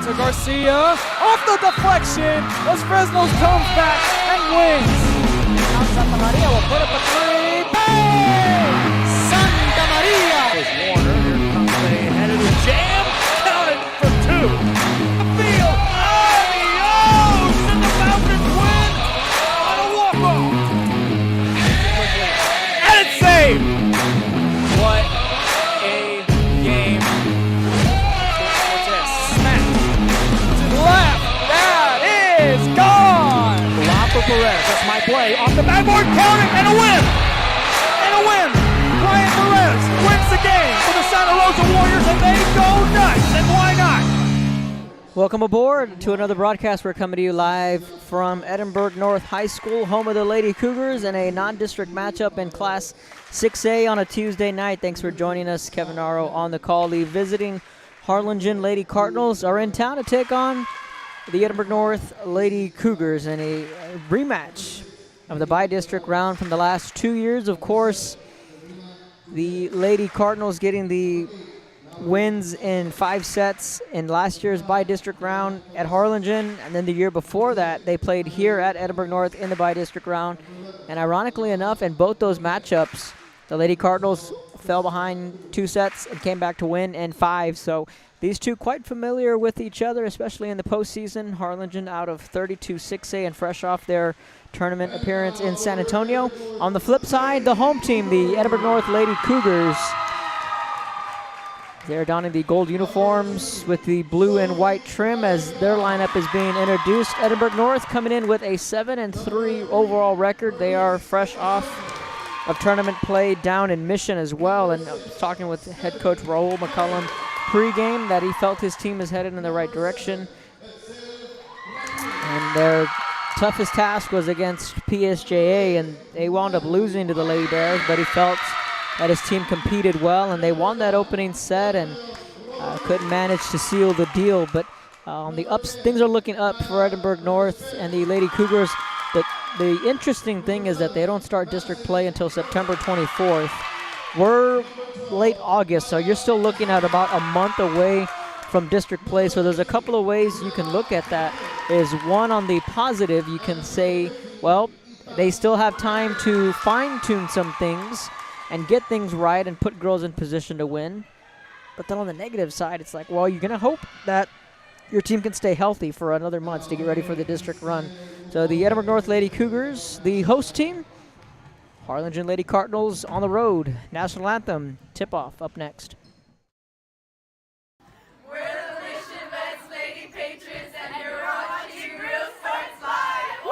to Garcia. Off the deflection. Los Fresnos comes back and wins. Now Santa Maria will put up a three. Bang! Santa Maria! Here's Warner. Here comes a headed jam. Counted for two. The field. Adios! And the Falcons win on a walk-off. And it's saved. What a game. Cortez smacked To the left. That is gone. Lob for Perez. That's my play. Off the backboard. Count it. And a win. And a win. Brian Perez wins the game for the Santa Rosa Warriors, and they go nuts. And why not? Welcome aboard to another broadcast. We're coming to you live from Edinburg North High School, home of the Lady Cougars, in a non-district matchup in Class 6A on a Tuesday night. Thanks for joining us. Kevin Naro on the call. The visiting Harlingen Lady Cardinals are in town to take on the Edinburg North Lady Cougars in a rematch of the bi-district round from the last 2 years. Of course, the Lady Cardinals getting the wins in 5 sets in last year's bi-district round at Harlingen, and then the year before that they played here at Edinburg North in the bi-district round. And ironically enough, in both those matchups, the Lady Cardinals fell behind 2 sets and came back to win in 5. So these two quite familiar with each other, especially in the postseason. Harlingen out of 32 6A and fresh off their tournament appearance in San Antonio. On the flip side, the home team, the Edinburg North Lady Cougars, they're donning the gold uniforms with the blue and white trim as their lineup is being introduced. Edinburg North coming in with a 7-3 overall record. They are fresh off of tournament play down in Mission as well. And talking with head coach Raul McCullum pregame that he felt his team is headed in the right direction. And their toughest task was against PSJA, and they wound up losing to the Lady Bears, but he felt that his team competed well, and they won that opening set and couldn't manage to seal the deal. But on the ups, things are looking up for Edinburg North and the Lady Cougars. The interesting thing is that they don't start district play until September 24th. We're late August, so you're still looking at about a month away from district play. So there's a couple of ways you can look at that. Is one, on the positive, you can say, well, they still have time to fine-tune some things and get things right and put girls in position to win. But then on the negative side, it's like, well, you're going to hope that your team can stay healthy for another month to get ready for the district run. So the Edinburg North Lady Cougars, the host team, Harlingen Lady Cardinals on the road. National anthem tip-off up next. We're the Mission Vets Lady Patriots, and you're watching Real Sports Live.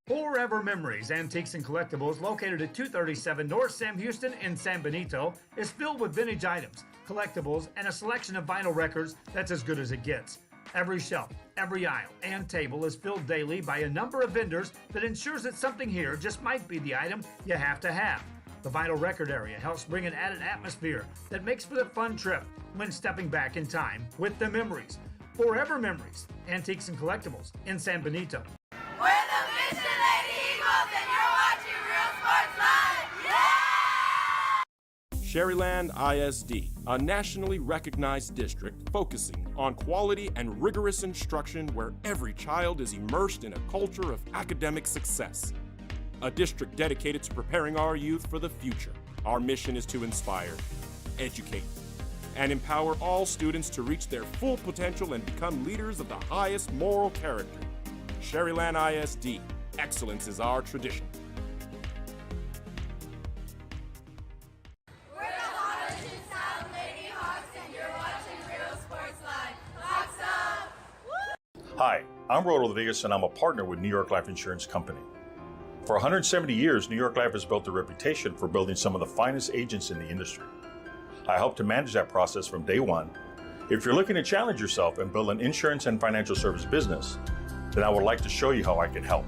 Forever Memories, Antiques and Collectibles, located at 237 North Sam Houston in San Benito, is filled with vintage items, collectibles, and a selection of vinyl records that's as good as it gets. Every shelf, every aisle, and table is filled daily by a number of vendors that ensures that something here just might be the item you have to have. The vinyl record area helps bring an added atmosphere that makes for a fun trip when stepping back in time with the memories. Forever Memories, Antiques and Collectibles in San Benito. We're the Mission Lady Eagles, and you're watching Real Sports Live. Yeah! Sherryland ISD, a nationally recognized district focusing on quality and rigorous instruction where every child is immersed in a culture of academic success. A district dedicated to preparing our youth for the future. Our mission is to inspire, educate, and empower all students to reach their full potential and become leaders of the highest moral character. Sherryland ISD, excellence is our tradition. We're the Harlingen South Lady Hawks, and you're watching Real Sports Live. Hawks up! Hi, I'm Rodolfo Vegas, and I'm a partner with New York Life Insurance Company. For 170 years, New York Life has built a reputation for building some of the finest agents in the industry. I help to manage that process from day one. If you're looking to challenge yourself and build an insurance and financial service business, then I would like to show you how I can help.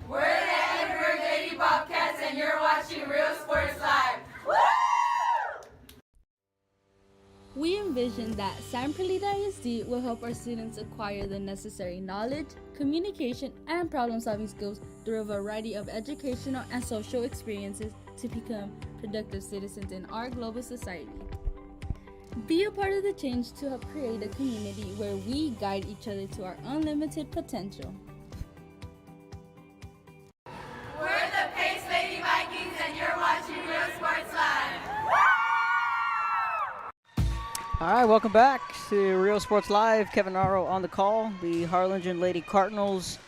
We're the Edinburg Lady Bobcats, and you're watching Real Sports Live. Woo! We envision that San Perlita ISD will help our students acquire the necessary knowledge, communication, and problem-solving skills through a variety of educational and social experiences to become productive citizens in our global society. Be a part of the change to help create a community where we guide each other to our unlimited potential. We're the Pace Lady Vikings, and you're watching Real Sports Live. All right, welcome back to Real Sports Live. Kevin Naro on the call. The Harlingen Lady Cardinals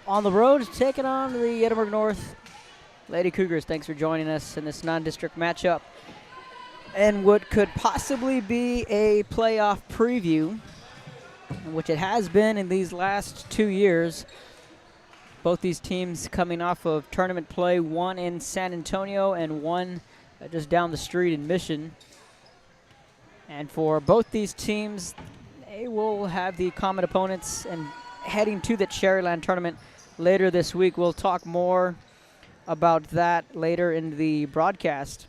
on the road taking on the Edinburg North Lady Cougars. Thanks for joining us in this non-district matchup and what could possibly be a playoff preview, which it has been in these last 2 years. Both these teams coming off of tournament play, one in San Antonio and one just down the street in Mission. And for both these teams, they will have the common opponents and heading to the Cherryland tournament later this week. We'll talk more about that later in the broadcast.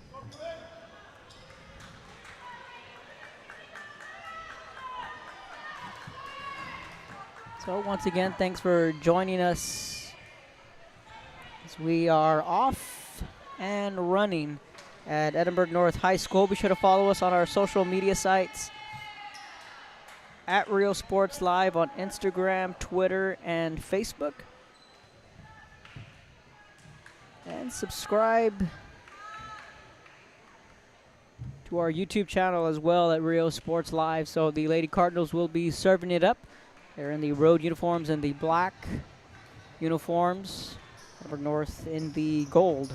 So once again, thanks for joining us as we are off and running at Edinburg North High School. Be sure to follow us on our social media sites at Real Sports Live on Instagram, Twitter, and Facebook. And subscribe to our YouTube channel as well at Real Sports Live. So the Lady Cardinals will be serving it up. They're in the road uniforms and the black uniforms. Edinburg North in the gold.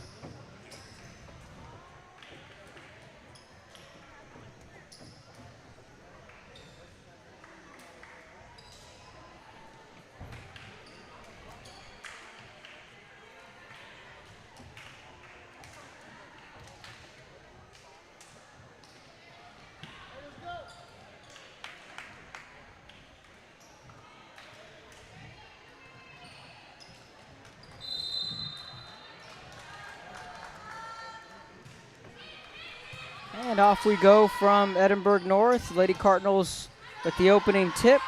And off we go from Edinburg North. Lady Cardinals with the opening tip.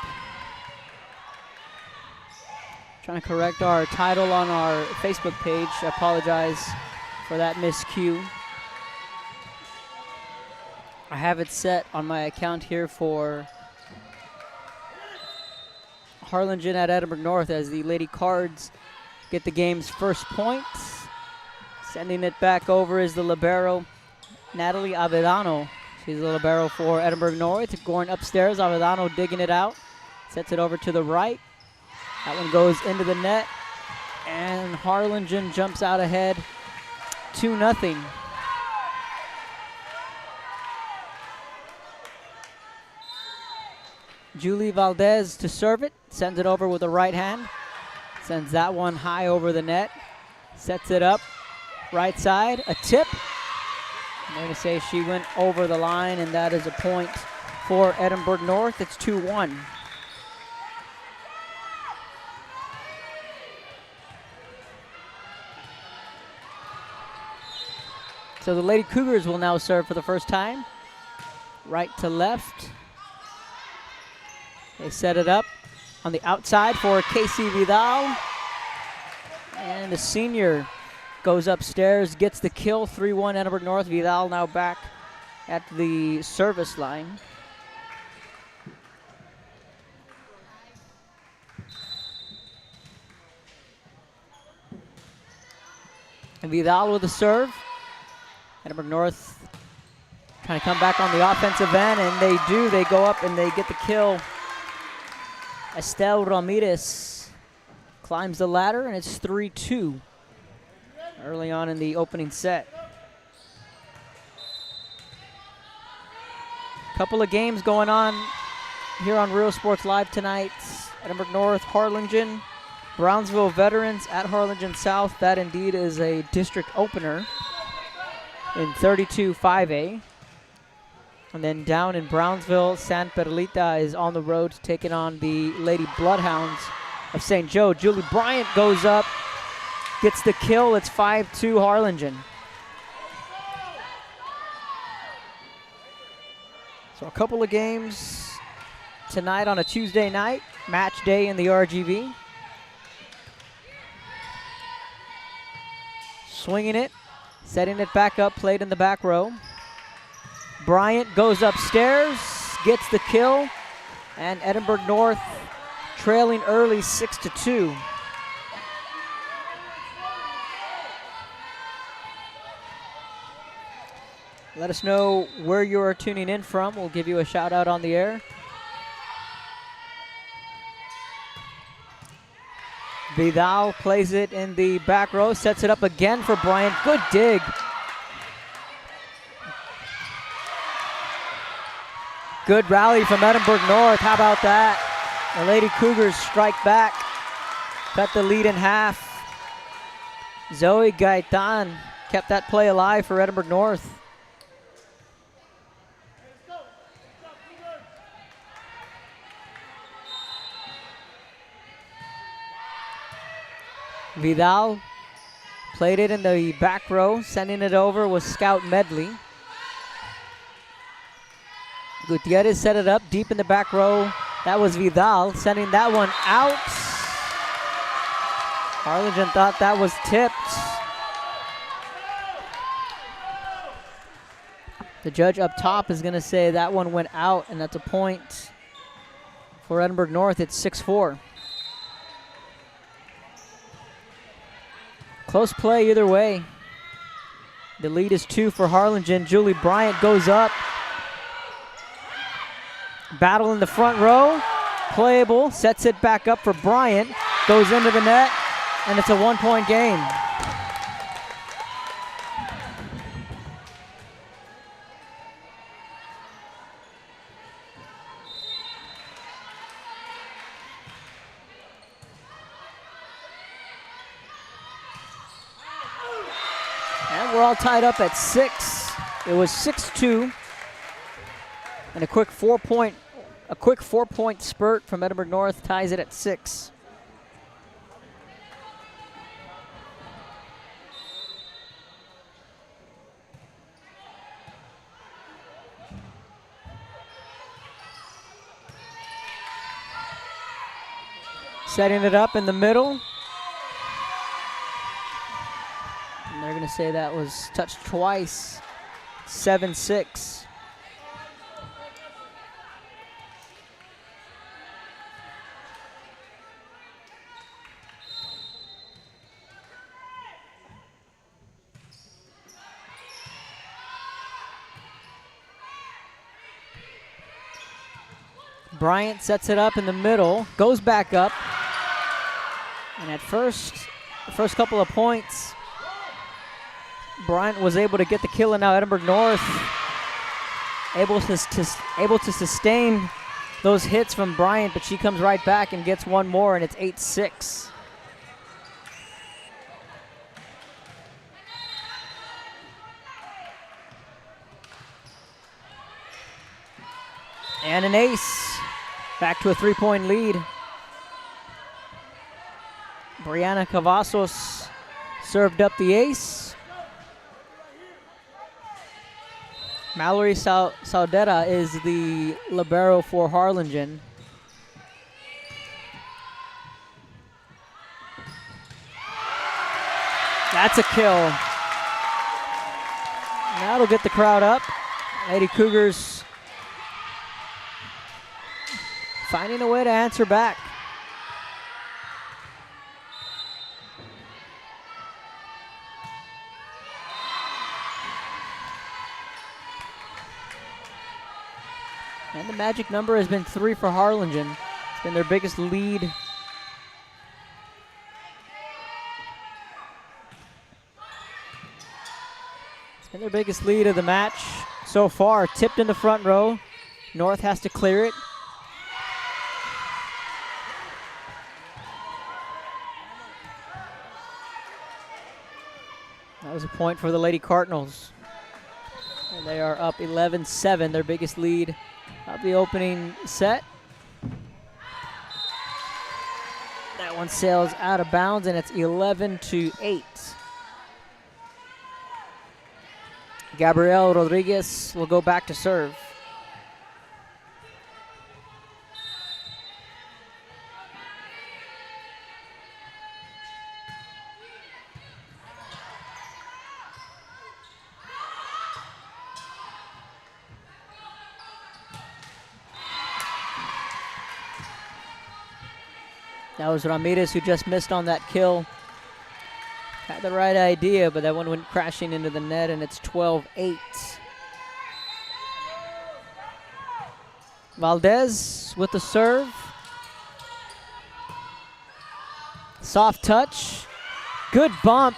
Trying to correct our title on our Facebook page. I apologize for that miscue. I have it set on my account here for Harlingen at Edinburg North as the Lady Cards get the game's first point. Sending it back over is the libero, Natalie Avedano. She's the libero for Edinburg North. Going upstairs, Avedano digging it out. Sets it over to the right. That one goes into the net. And Harlingen jumps out ahead 2-0. Julie Valdez to serve it. Sends it over with the right hand. Sends that one high over the net. Sets it up. Right side, a tip. I'm going to say she went over the line, and that is a point for Edinburg North. It's 2-1. So the Lady Cougars will now serve for the first time. Right to left. They set it up on the outside for Casey Vidal. And the senior goes upstairs, gets the kill, 3-1 Edinburg North. Vidal now back at the service line. And Vidal with the serve. Edinburg North trying to come back on the offensive end, and they do. They go up and they get the kill. Estelle Ramirez climbs the ladder, and it's 3-2 early on in the opening set. Couple of games going on here on Real Sports Live tonight. Edinburg North, Harlingen, Brownsville Veterans at Harlingen South. That indeed is a district opener in 32-5A. And then down in Brownsville, San Perlita is on the road taking on the Lady Bloodhounds of St. Joe. Julie Bryant goes up, gets the kill. It's 5-2 Harlingen. So a couple of games tonight on a Tuesday night, match day in the RGV. Swinging it, setting it back up, played in the back row. Bryant goes upstairs. gets the kill, and Edinburg North trailing early 6-2. Let us know where you are tuning in from. We'll give you a shout out on the air. Vidal plays it in the back row, sets it up again for Bryant. Good dig. Good rally from Edinburg North. How about that? The Lady Cougars strike back, cut the lead in half. Zoe Gaitan kept that play alive for Edinburg North. Vidal played it in the back row, sending it over was Scout Medley. Gutierrez set it up deep in the back row. That was Vidal sending that one out. Harlingen thought that was tipped. The judge up top is going to say that one went out, and that's a point for Edinburg North. It's 6-4. Close play either way. The lead is 2 for Harlingen. Julie Bryant goes up. Battle in the front row. Playable. Sets it back up for Bryant. Goes into the net. And it's a 1-point game. And we're all tied up at 6. It was 6-2. And a quick 4-point spurt from Edinburg North ties it at 6. Setting it up in the middle. And they're going to say that was touched twice. 7-6. Bryant sets it up in the middle, goes back up. And at first, the first couple of points, Bryant was able to get the kill, and now Edinburg North able to sustain those hits from Bryant, but she comes right back and gets one more, and it's 8-6. And an ace. Back to a 3-point lead. Brianna Cavazos served up the ace. Mallory Saudera is the libero for Harlingen. That's a kill. That'll get the crowd up. Lady Cougars finding a way to answer back. And the magic number has been 3 for Harlingen. It's been their biggest lead. It's been their biggest lead of the match so far. Tipped in the front row. North has to clear it. That was a point for the Lady Cardinals. And they are up 11-7, their biggest lead of the opening set. That one sails out of bounds, and it's 11-8. Gabrielle Rodriguez will go back to serve. That was Ramirez who just missed on that kill. Had the right idea, but that one went crashing into the net, and it's 12-8. Valdez with the serve. Soft touch. Good bump.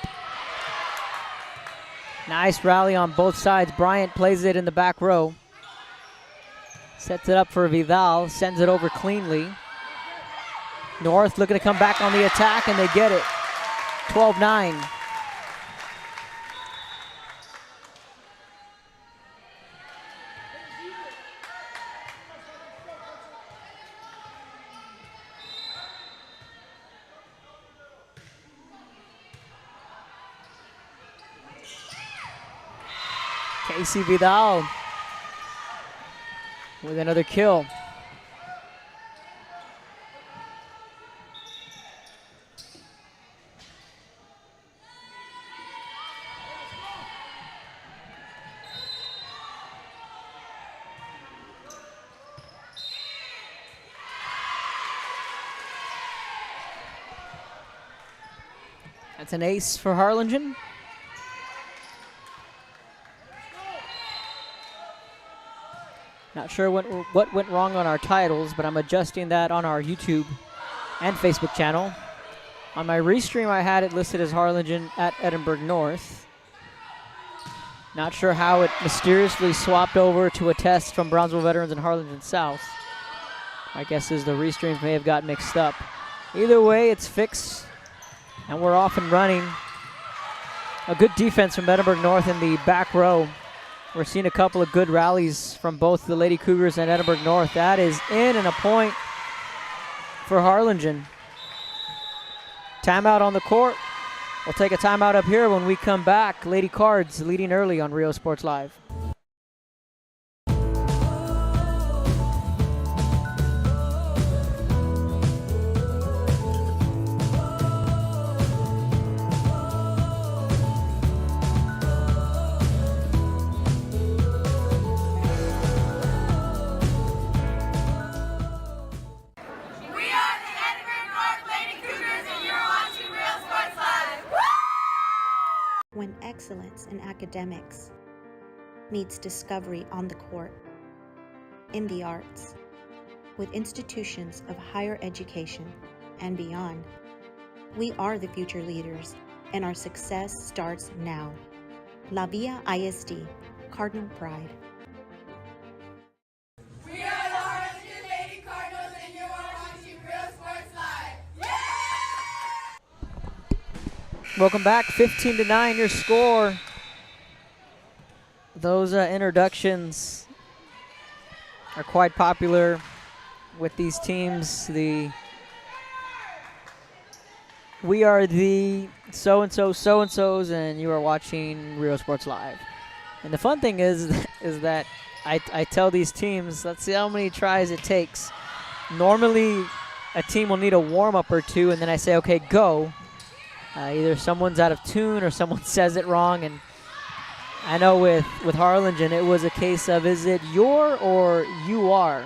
Nice rally on both sides. Bryant plays it in the back row. Sets it up for Vidal. Sends it over cleanly. North looking to come back on the attack, and they get it. 12-9. Casey Vidal with another kill. That's an ace for Harlingen. Not sure what went wrong on our titles, but I'm adjusting that on our YouTube and Facebook channel. On my restream, I had it listed as Harlingen at Edinburg North. Not sure how it mysteriously swapped over to a test from Brownsville Veterans and Harlingen South. My guess is the restreams may have got mixed up. Either way, it's fixed, and we're off and running. A good defense from Edinburg North in the back row. We're seeing a couple of good rallies from both the Lady Cougars and Edinburg North. That is in, and a point for Harlingen. Timeout on the court. We'll take a timeout up here. When we come back, Lady Cards leading early on Rio Sports Live. When excellence in academics meets discovery on the court, in the arts, with institutions of higher education and beyond, we are the future leaders, and our success starts now. La Villa ISD, Cardinal Pride. We are the Harlingen Lady Cardinals, and you are watching Real Sports Live. Welcome back, 15-9 your score. Those introductions are quite popular with these teams. We are the so-and-so, so-and-sos, and you are watching Rio Sports Live. And the fun thing is that I tell these teams, let's see how many tries it takes. Normally, a team will need a warm-up or two, and then I say, okay, go. Either someone's out of tune or someone says it wrong. And I know with Harlingen, it was a case of, is it your or you are?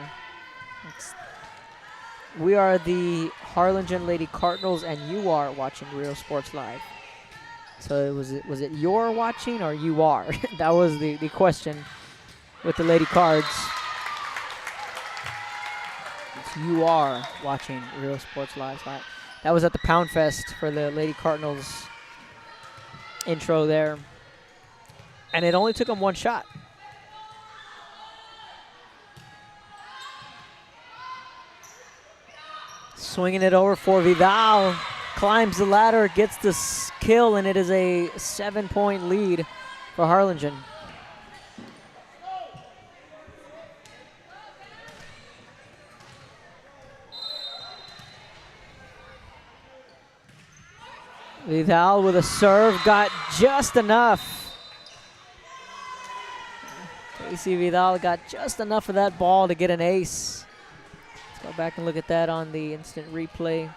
We are the Harlingen Lady Cardinals, and you are watching Rio Sports Live. So was it your watching or you are? That was the question with the Lady Cards. It's you are watching Rio Sports Live. So that was at the Pound Fest for the Lady Cardinals intro there. And it only took them one shot. Swinging it over for Vidal. Climbs the ladder, gets the kill, and it is a 7-point lead for Harlingen. Vidal with a serve, got just enough. Casey Vidal got just enough of that ball to get an ace. Let's go back and look at that on the instant replay.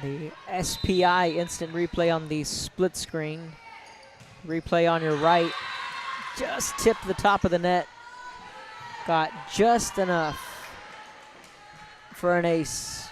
And the SPI instant replay on the split screen. Replay on your right. Just tipped the top of the net. Got just enough for an ace.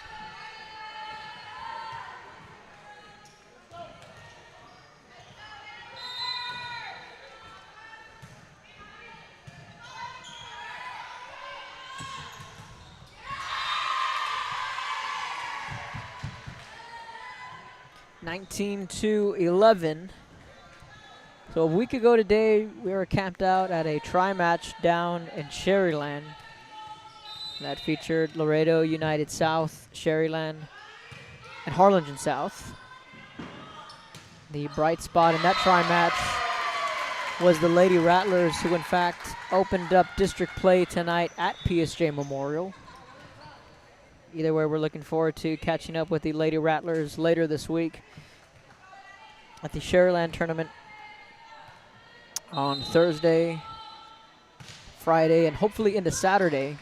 19-11. So a week ago today, we were camped out at a tri-match down in Sherryland. That featured Laredo United South, Sherryland, and Harlingen South. The bright spot in that tri-match was the Lady Rattlers, who in fact opened up district play tonight at PSJ Memorial. Either way, we're looking forward to catching up with the Lady Rattlers later this week at the Sherryland tournament on Thursday, Friday, and hopefully into Saturday.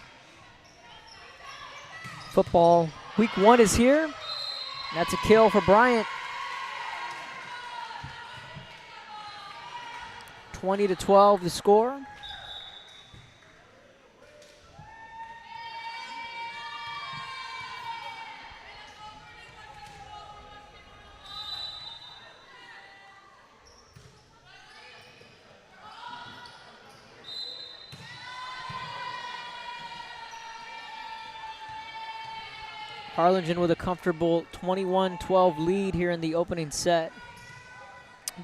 Football week 1 is here. That's a kill for Bryant. 20-12 the score. Harlingen with a comfortable 21-12 lead here in the opening set.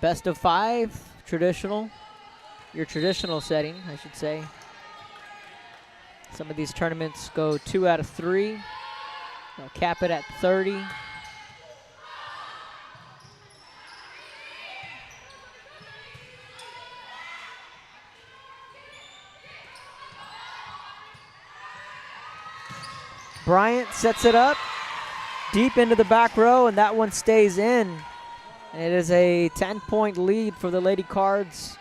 Best of 5, traditional. Your traditional setting, I should say. Some of these tournaments go 2 out of 3. They'll cap it at 30. Bryant sets it up deep into the back row, and that one stays in. And it is a 10-point lead for the Lady Cards.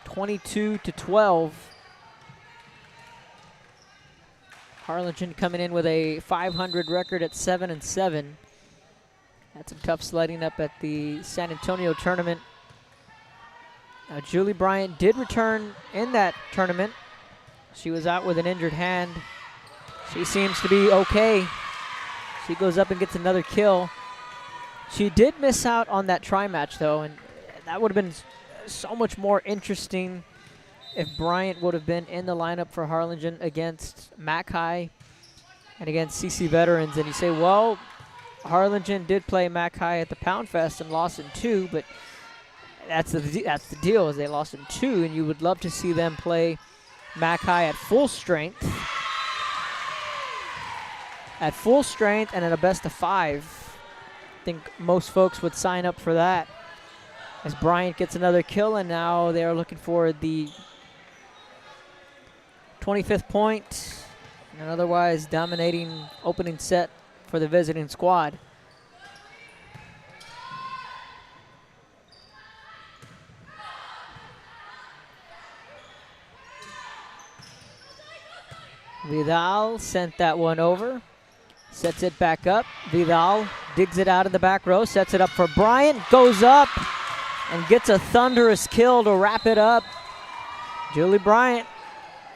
22-12. Harlingen coming in with a 500 record at 7-7. Had some tough sledding up at the San Antonio tournament. Julie Bryant did return in that tournament. She was out with an injured hand. She seems to be okay. She goes up and gets another kill. She did miss out on that tri-match, though, and that would have been so much more interesting if Bryant would have been in the lineup for Harlingen against Mac High and against CC Veterans. And you say, well, Harlingen did play Mac High at the Pound Fest and lost in 2, but that's the deal, is they lost in 2, and you would love to see them play Mac High at full strength. At full strength and at a best of 5. I think most folks would sign up for that. As Bryant gets another kill, and now they are looking for the 25th point, and an otherwise dominating opening set for the visiting squad. Vidal sent that one over. Sets it back up. Vidal digs it out of the back row, sets it up for Bryant, goes up and gets a thunderous kill to wrap it up. Julie Bryant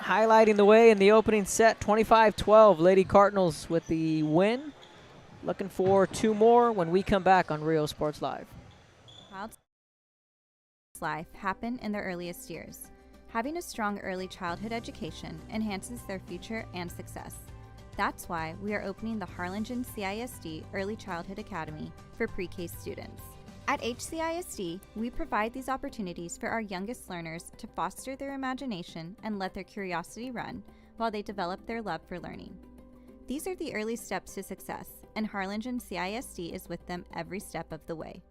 highlighting the way in the opening set, 25-12. Lady Cardinals with the win. Looking for 2 more when we come back on Rio Sports Live. Child's life happen in their earliest years. Having a strong early childhood education enhances their future and success. That's why we are opening the Harlingen CISD Early Childhood Academy for pre-K students. At HCISD, we provide these opportunities for our youngest learners to foster their imagination and let their curiosity run while they develop their love for learning. These are the early steps to success, and Harlingen CISD is with them every step of the way.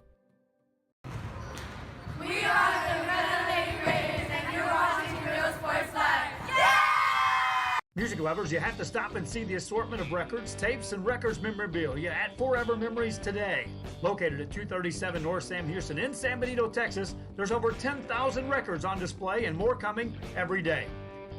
We are the Red Lady Raiders, and you're watching Real Sports Live. Music lovers, you have to stop and see the assortment of records, tapes, and records memorabilia at Forever Memories today. Located at 237 North Sam Houston in San Benito, Texas, there's over 10,000 records on display and more coming every day.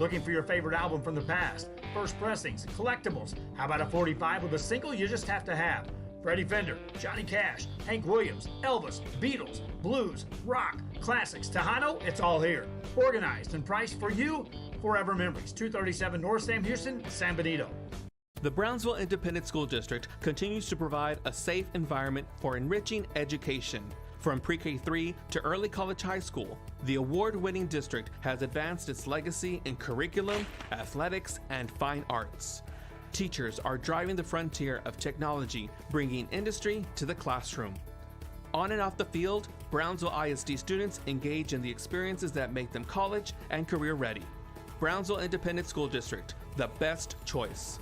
Looking for your favorite album from the past, first pressings, collectibles. How about a 45 with a single you just have to have? Freddie Fender, Johnny Cash, Hank Williams, Elvis, Beatles, blues, rock, classics, Tejano, it's all here. Organized and priced for you. Forever Memories, 237 North Sam Houston, San Benito. The Brownsville Independent School District continues to provide a safe environment for enriching education. From pre-K3 to early college high school, the award-winning district has advanced its legacy in curriculum, athletics, and fine arts. Teachers are driving the frontier of technology, bringing industry to the classroom. On and off the field, Brownsville ISD students engage in the experiences that make them college and career ready. Brownsville Independent School District, the best choice.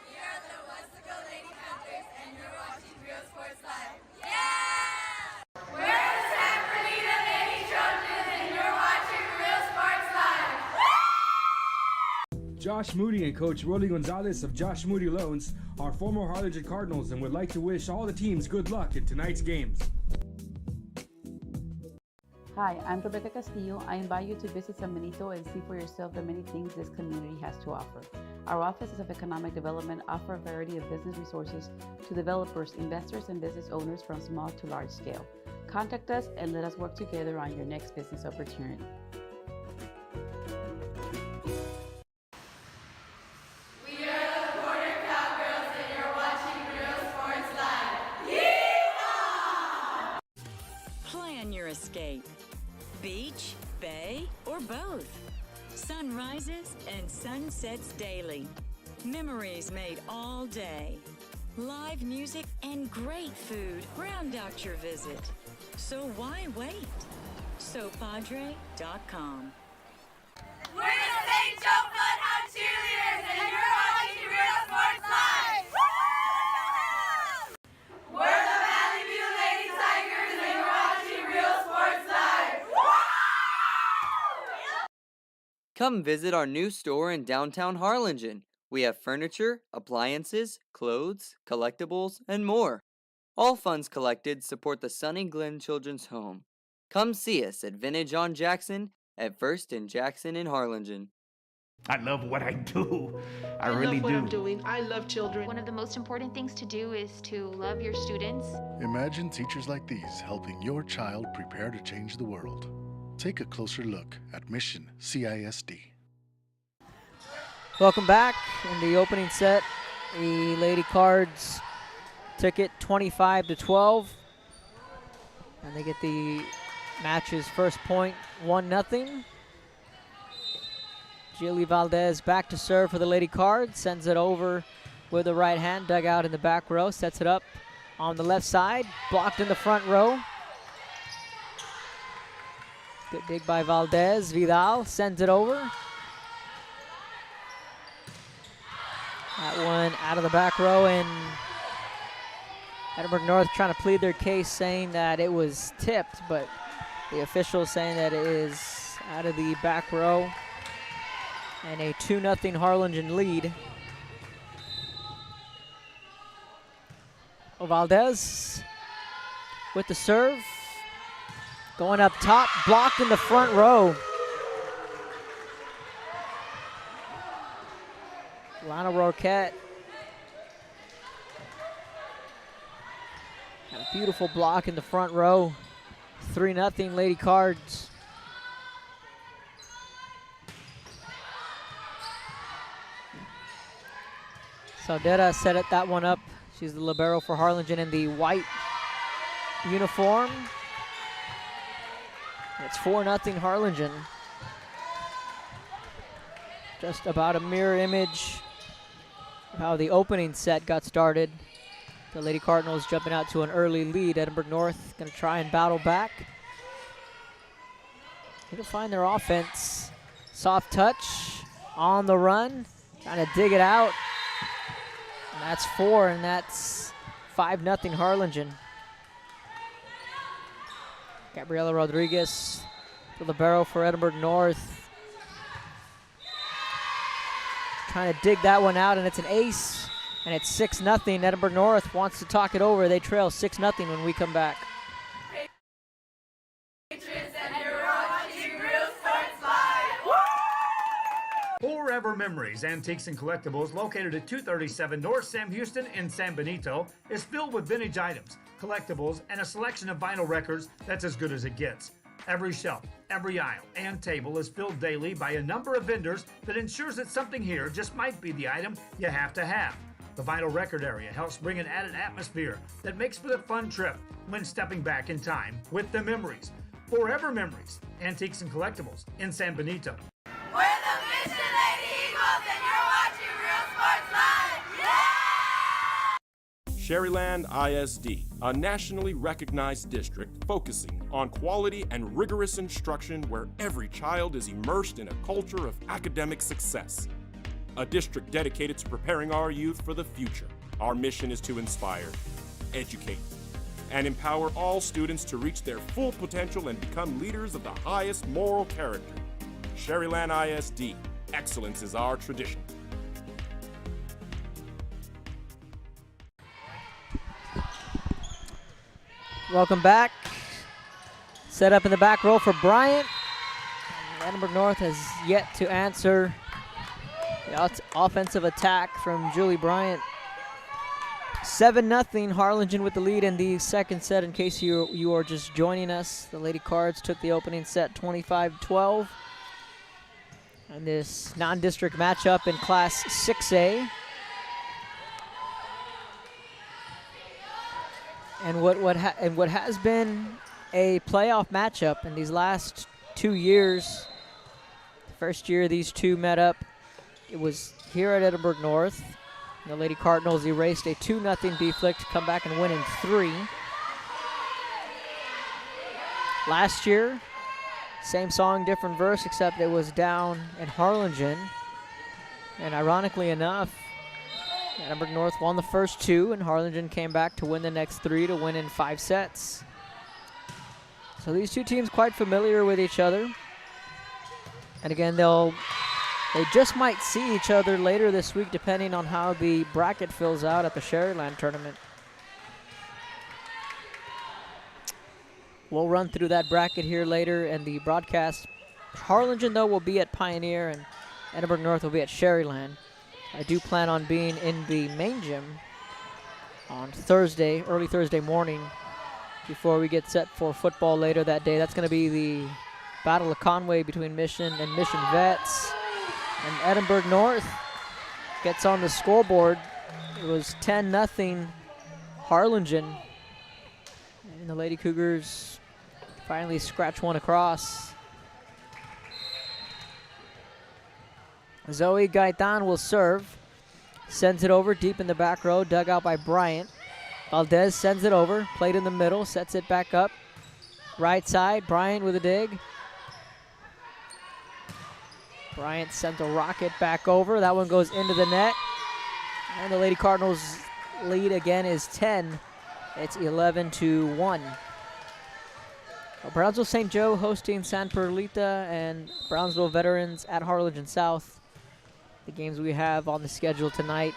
We are the Westaco Lady Panthers, and you're watching Real Sports Live. Yeah! We're the San Bernardino Lady Trojans, and you're watching Real Sports Live. Josh Moody and Coach Rolly Gonzalez of Josh Moody Loans are former Harlingen Cardinals and would like to wish all the teams good luck in tonight's games. Hi, I'm Rebecca Castillo. I invite you to visit San Benito and see for yourself the many things this community has to offer. Our offices of economic development offer a variety of business resources to developers, investors, and business owners from small to large scale. Contact us and let us work together on your next business opportunity. We are the Border Cowgirls, and you're watching Real Sports Live. Yeehaw! Plan your escape. Beach, bay, or both. Sunrises and sunsets daily. Memories made all day. Live music and great food round out your visit. So why wait? SoPadre.com. We're the St. Joe Bloodhound Cheerleaders, and you're watching Real Sports Live. We're the Valley View Lady Tigers, and you're watching Real Sports Live. Come visit our new store in downtown Harlingen. We have furniture, appliances, clothes, collectibles, and more. All funds collected support the Sunny Glen Children's Home. Come see us at Vintage on Jackson at First and Jackson in Harlingen. I love what I do. I really love what do. I'm doing. I love children. One of the most important things to do is to love your students. Imagine teachers like these helping your child prepare to change the world. Take a closer look at Mission CISD. Welcome back. In the opening set, the Lady Cards took it 25-12. And they get the match's first point, 1-0. Jilly Valdez back to serve for the Lady Cards, sends it over with the right hand, dug out in the back row, sets it up on the left side, blocked in the front row. Good dig by Valdez. Vidal sends it over. That one out of the back row, and Edinburg North trying to plead their case, saying that it was tipped, but the officials saying that it is out of the back row. And a 2-0 Harlingen lead. Valdez with the serve. Going up top, blocked in the front row. Lana Roquette. Got a beautiful block in the front row. 3-0 Lady Cards. Saudetta set that one up. She's the libero for Harlingen in the white uniform. It's 4-0 Harlingen. Just about a mirror image of how the opening set got started. The Lady Cardinals jumping out to an early lead. Edinburg North going to try and battle back. Need to find their offense. Soft touch on the run, trying to dig it out. And that's 4, and that's 5-0 Harlingen. Gabriela Rodriguez, the libero for Edinburg North. Trying to dig that one out, and it's an ace, and it's 6-0. Edinburg North wants to talk it over. They trail 6-0 when we come back. Forever Memories, Antiques and Collectibles, located at 237 North Sam Houston in San Benito, is filled with vintage items, collectibles, and a selection of vinyl records that's as good as it gets. Every shelf, every aisle, and table is filled daily by a number of vendors that ensures that something here just might be the item you have to have. The vinyl record area helps bring an added atmosphere that makes for a fun trip when stepping back in time with the memories. Forever Memories, Antiques and Collectibles in San Benito. We're the Mission Lady Eagles, and you're watching Real Sports Live. Sherryland ISD, a nationally recognized district focusing on quality and rigorous instruction where every child is immersed in a culture of academic success. A district dedicated to preparing our youth for the future. Our mission is to inspire, educate, and empower all students to reach their full potential and become leaders of the highest moral character. Sherryland ISD, excellence is our tradition. Welcome back. Set up in the back row for Bryant. Edinburg North has yet to answer the offensive attack from Julie Bryant. 7-0 Harlingen with the lead in the second set. In case you are just joining us, the Lady Cards took the opening set 25-12. And this non-district matchup in Class 6A. And what has been a playoff matchup in these last 2 years. The first year these two met up, it was here at Edinburg North. The Lady Cardinals erased a 2-0 B-Flick to come back and win in 3. Last year, same song, different verse, except it was down in Harlingen. And ironically enough, Edinburg North won the first 2, and Harlingen came back to win the next 3 to win in 5 sets. So these two teams quite familiar with each other. And again, they just might see each other later this week depending on how the bracket fills out at the Sherryland tournament. We'll run through that bracket here later in the broadcast. Harlingen, though, will be at Pioneer, and Edinburg North will be at Sherryland. I do plan on being in the main gym on Thursday, early Thursday morning, before we get set for football later that day. That's going to be the Battle of Conway between Mission and Mission Vets. And Edinburg North gets on the scoreboard. It was 10-0 Harlingen. And the Lady Cougars finally scratch one across. Zoe Gaitan will serve. Sends it over deep in the back row, dug out by Bryant. Valdez sends it over, played in the middle, sets it back up. Right side, Bryant with a dig. Bryant sent a rocket back over. That one goes into the net. And the Lady Cardinals lead again is 10. It's 11-1. Brownsville St. Joe hosting San Perlita and Brownsville Veterans at Harlingen South. The games we have on the schedule tonight.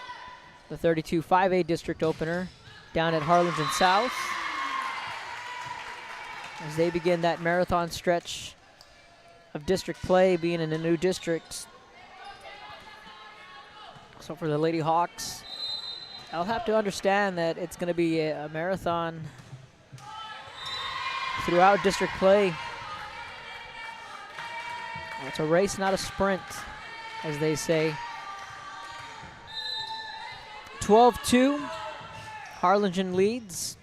The 32 5A district opener down at Harlingen South as they begin that marathon stretch of district play, being in a new district. So for the Lady Hawks, I'll have to understand that it's going to be a marathon throughout district play. It's a race, not a sprint, as they say. 12-2, Harlingen leads.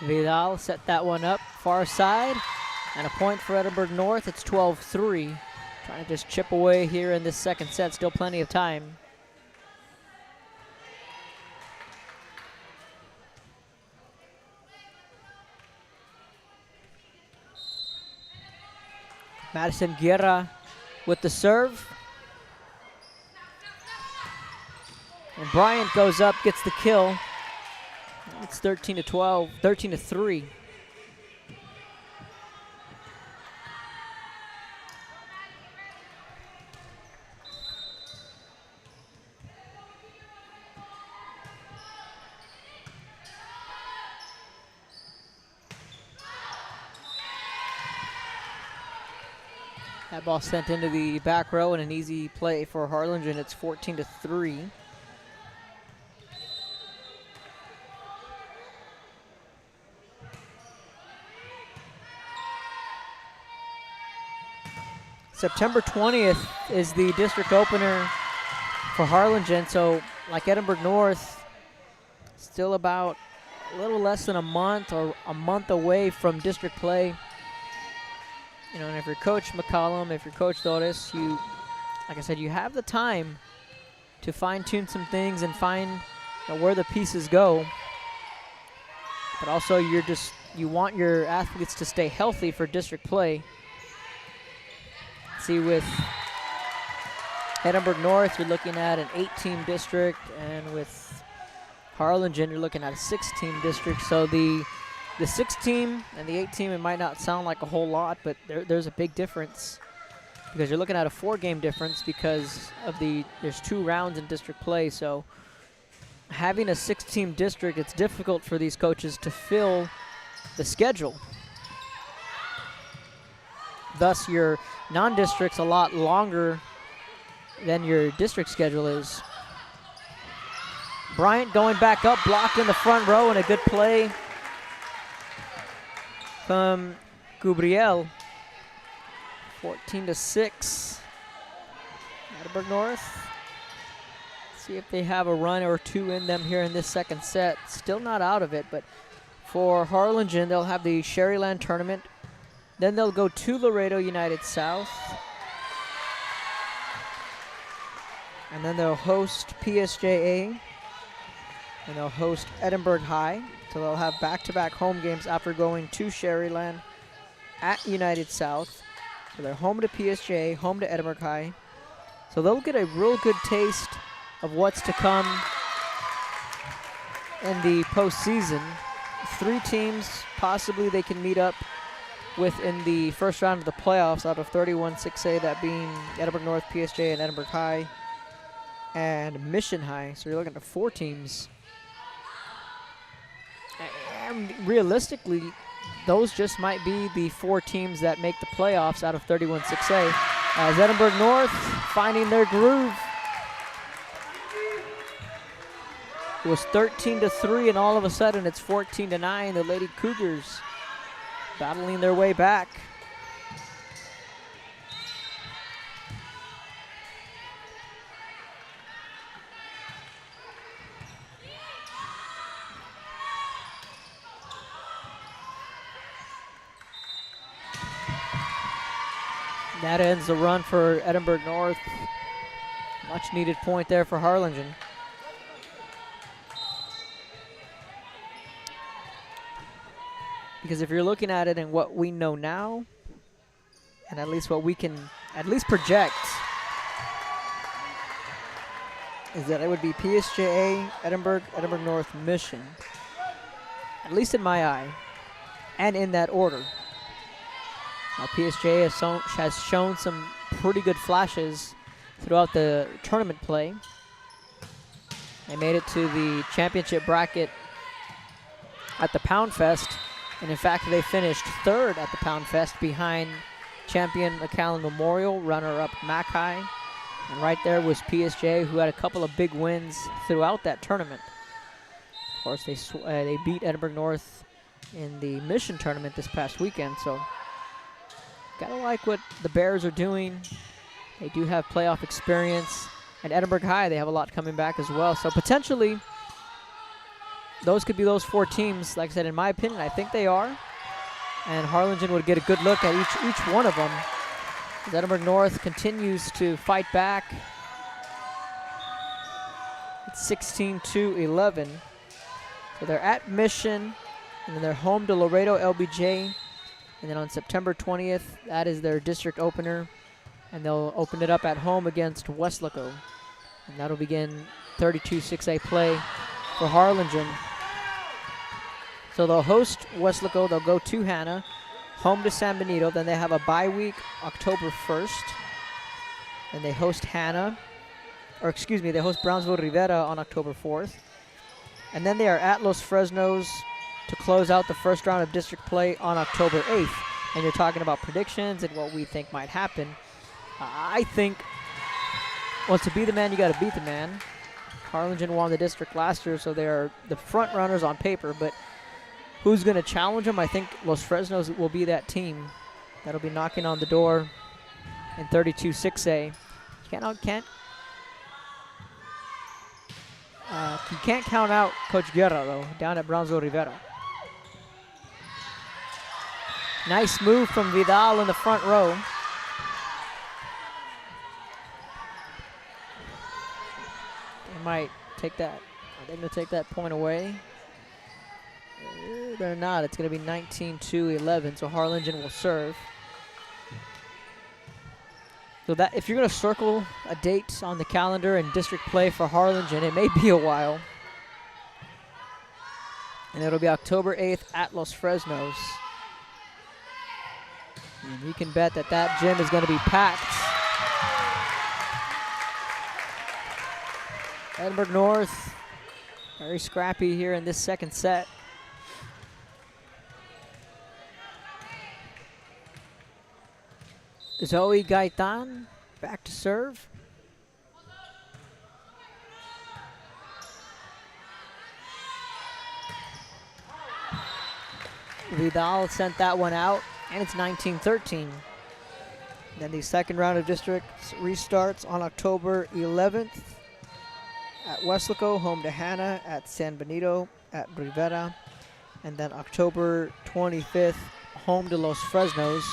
Vidal set that one up, far side, and a point for Edinburg North. It's 12-3. Trying to just chip away here in this second set, still plenty of time. Madison Guerra with the serve. And Bryant goes up, gets the kill. It's 13-12, 13-3. That ball sent into the back row and an easy play for Harlingen. It's 14-3. September 20th is the district opener for Harlingen, so like Edinburg North, still about a little less than a month or a month away from district play. You know, and if you're Coach McCollum, if you're Coach Doris, like I said, you have the time to fine-tune some things and find where the pieces go. But also you want your athletes to stay healthy for district play. See, with Edinburg North, you're looking at an 8-team district, and with Harlingen, you're looking at a 6-team district. So the 6-team and the 8-team, it might not sound like a whole lot, but there's a big difference because you're looking at a 4-game difference because of there's 2 rounds in district play. So having a 6-team district, it's difficult for these coaches to fill the schedule. Thus, your non-district's a lot longer than your district schedule is. Bryant going back up, blocked in the front row, and a good play from Gabriel. 14-6. Edinburg North. See if they have a run or two in them here in this second set. Still not out of it, but for Harlingen, they'll have the Sherryland tournament. Then they'll go to Laredo United South. And then they'll host PSJA. And they'll host Edinburg High. So they'll have back-to-back home games after going to Sherryland at United South. So they're home to PSJA, home to Edinburg High. So they'll get a real good taste of what's to come in the postseason. 3 teams possibly they can meet up with in the first round of the playoffs out of 31-6A, that being Edinburg North, PSJ, and Edinburg High, and Mission High. So you're looking at 4 teams. And realistically, those just might be the 4 teams that make the playoffs out of 31-6A. As Edinburg North finding their groove. It was 13-3, and all of a sudden it's 14-9. The Lady Cougars battling their way back. That ends the run for Edinburg North. Much needed point there for Harlingen. Because if you're looking at it and what we know now, and at least what we can at least project, is that it would be PSJA, Edinburg, Edinburg North, Mission. At least in my eye, and in that order. Now PSJA has shown some pretty good flashes throughout the tournament play. They made it to the championship bracket at the Pound Fest. And in fact, they finished 3rd at the Pound Fest behind champion McAllen Memorial, runner-up Mackay. And right there was PSJ, who had a couple of big wins throughout that tournament. Of course, they beat Edinburg North in the Mission tournament this past weekend. So, gotta like what the Bears are doing. They do have playoff experience. And Edinburg High, they have a lot coming back as well. So potentially, those could be those 4 teams. Like I said, in my opinion, I think they are. And Harlingen would get a good look at each one of them. As Edinburg North continues to fight back. It's 16-11. So they're at Mission, and then they're home to Laredo LBJ. And then on September 20th, that is their district opener. And they'll open it up at home against Westlaco. And that'll begin 32-6A play for Harlingen. So they'll host Westlaco, they'll go to Hannah, home to San Benito, then they have a bye week October 1st. Then they host Hannah, they host Brownsville Rivera on October 4th. And then they are at Los Fresnos to close out the first round of district play on October 8th. And you're talking about predictions and what we think might happen. I think, well, to be the man, you got to beat the man. Harlingen won the district last year, so they are the front runners on paper, but who's going to challenge them? I think Los Fresnos will be that team that'll be knocking on the door in 32-6A. You can't count out Coach Guerra, though, down at Brownsville Rivera. Nice move from Vidal in the front row. might take that. Are they going to take that point away? They're not. It's going to be 19-11, so Harlingen will serve. So that if you're going to circle a date on the calendar and district play for Harlingen, it may be a while. And it'll be October 8th at Los Fresnos. And you can bet that that gym is going to be packed. Edinburg North, very scrappy here in this second set. Zoe Gaitan back to serve. Vidal sent that one out, and it's 19-13. Then the second round of districts restarts on October 11th at Weslaco, home to Hannah, at San Benito, at Rivera, and then October 25th, home to Los Fresnos.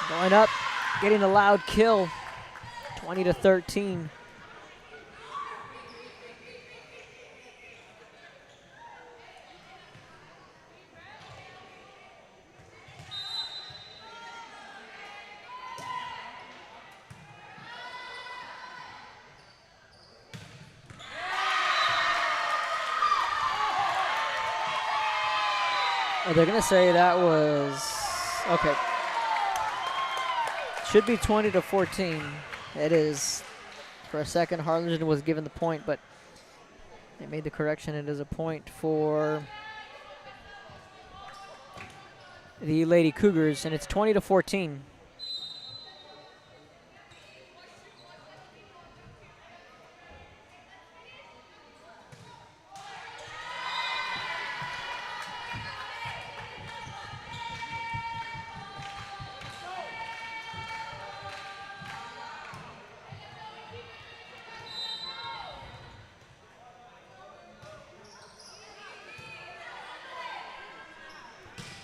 Going up, getting a loud kill, 20-13. Oh, they're gonna say that was, okay. Should be 20-14. It is. For a second, Harlingen was given the point, but they made the correction. It is a point for the Lady Cougars, and it's 20-14.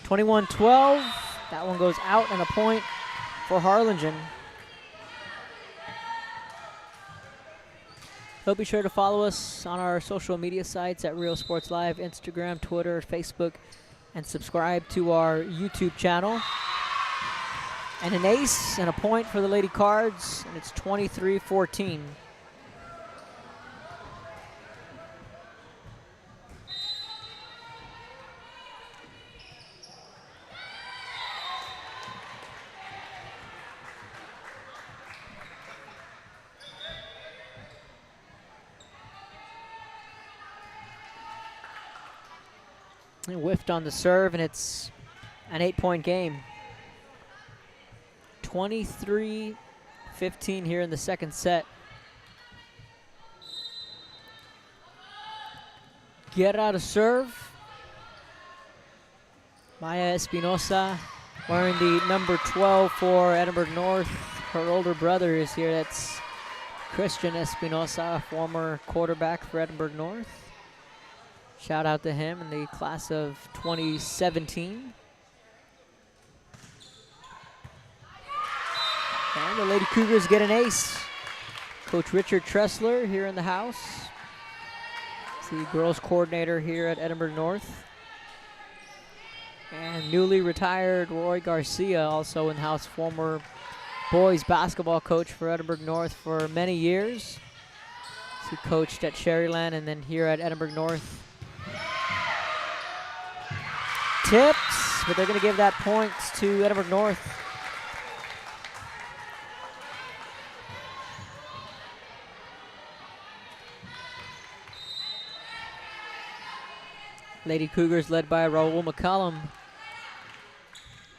(21-12). That one goes out, and a point for Harlingen. So be sure to follow us on our social media sites at Real Sports Live, Instagram, Twitter, Facebook, and subscribe to our YouTube channel. And an ace and a point for the Lady Cards, and it's 23-14. Whiffed on the serve, and it's an 8-point game. 23-15 here in the second set. Guerra to serve. Maya Espinosa wearing the number 12 for Edinburg North. Her older brother is here. That's Christian Espinosa, former quarterback for Edinburg North. Shout out to him in the class of 2017. And the Lady Cougars get an ace. Coach Richard Tressler here in the house. He's the girls coordinator here at Edinburg North. And newly retired Roy Garcia, also in the house, former boys basketball coach for Edinburg North for many years. He coached at Sherryland and then here at Edinburg North. Tips, but they're going to give that point to Edinburg North. Lady Cougars led by Raul McCollum.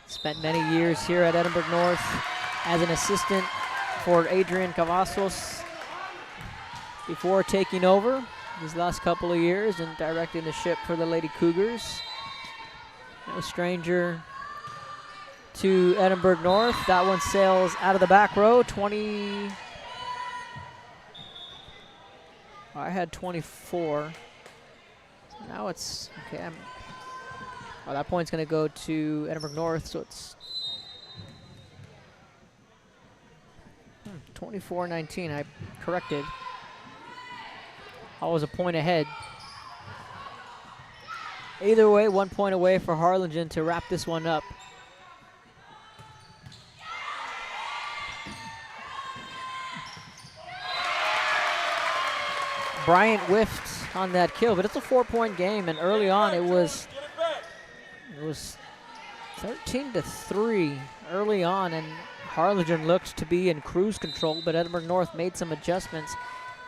Spent many years here at Edinburg North as an assistant for Adrian Cavazos before taking over these last couple of years and directing the ship for the Lady Cougars. No stranger to Edinburg North. That one sails out of the back row. 20. Oh, I had 24. So now it's okay. Oh, that point's going to go to Edinburg North, so it's 24-19. I corrected. Always a point ahead. Either way, 1 point away for Harlingen to wrap this one up. Bryant whiffed on that kill, but it's a 4-point game, and early on it was 13-3 early on, and Harlingen looked to be in cruise control, but Edinburg North made some adjustments.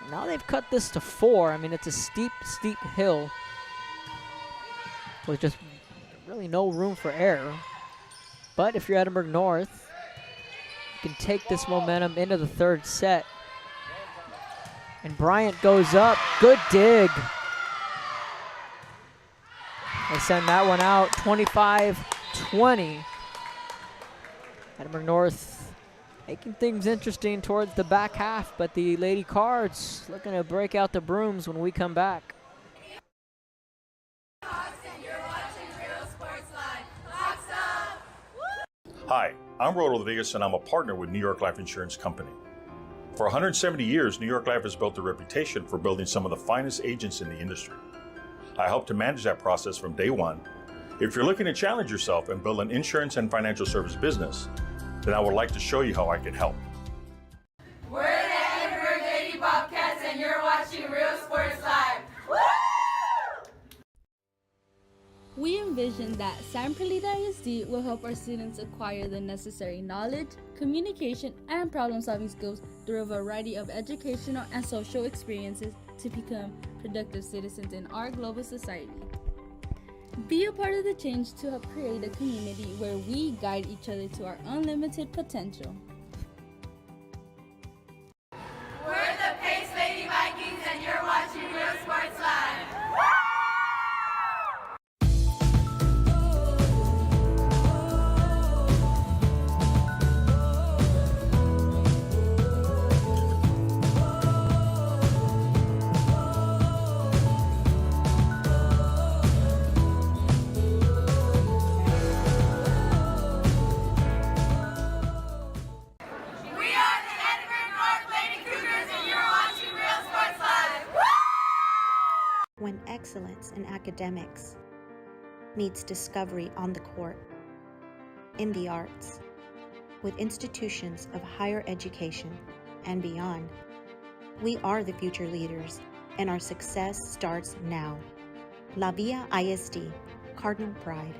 Now they've cut this to 4. I mean, it's a steep, steep hill with just really no room for error. But if you're Edinburg North, you can take this momentum into the third set. And Bryant goes up. Good dig. They send that one out, 25-20. Edinburg North making things interesting towards the back half, but the Lady Cards looking to break out the brooms when we come back. Hi, I'm Rodolfo Vegas, and I'm a partner with New York Life Insurance Company. For 170 years, New York Life has built a reputation for building some of the finest agents in the industry. I help to manage that process from day one. If you're looking to challenge yourself and build an insurance and financial service business, then I would like to show you how I can help. We're the Edinburg Lady Bobcats, and you're watching Real Sports Live. Woo! We envision that San Perlita ISD will help our students acquire the necessary knowledge, communication, and problem-solving skills through a variety of educational and social experiences to become productive citizens in our global society. Be a part of the change to help create a community where we guide each other to our unlimited potential. We're the Pace Lady Vikings, and you're watching Real Sports Live. When excellence in academics meets discovery on the court, in the arts, with institutions of higher education and beyond, we are the future leaders, and our success starts now. La Villa ISD, Cardinal Pride.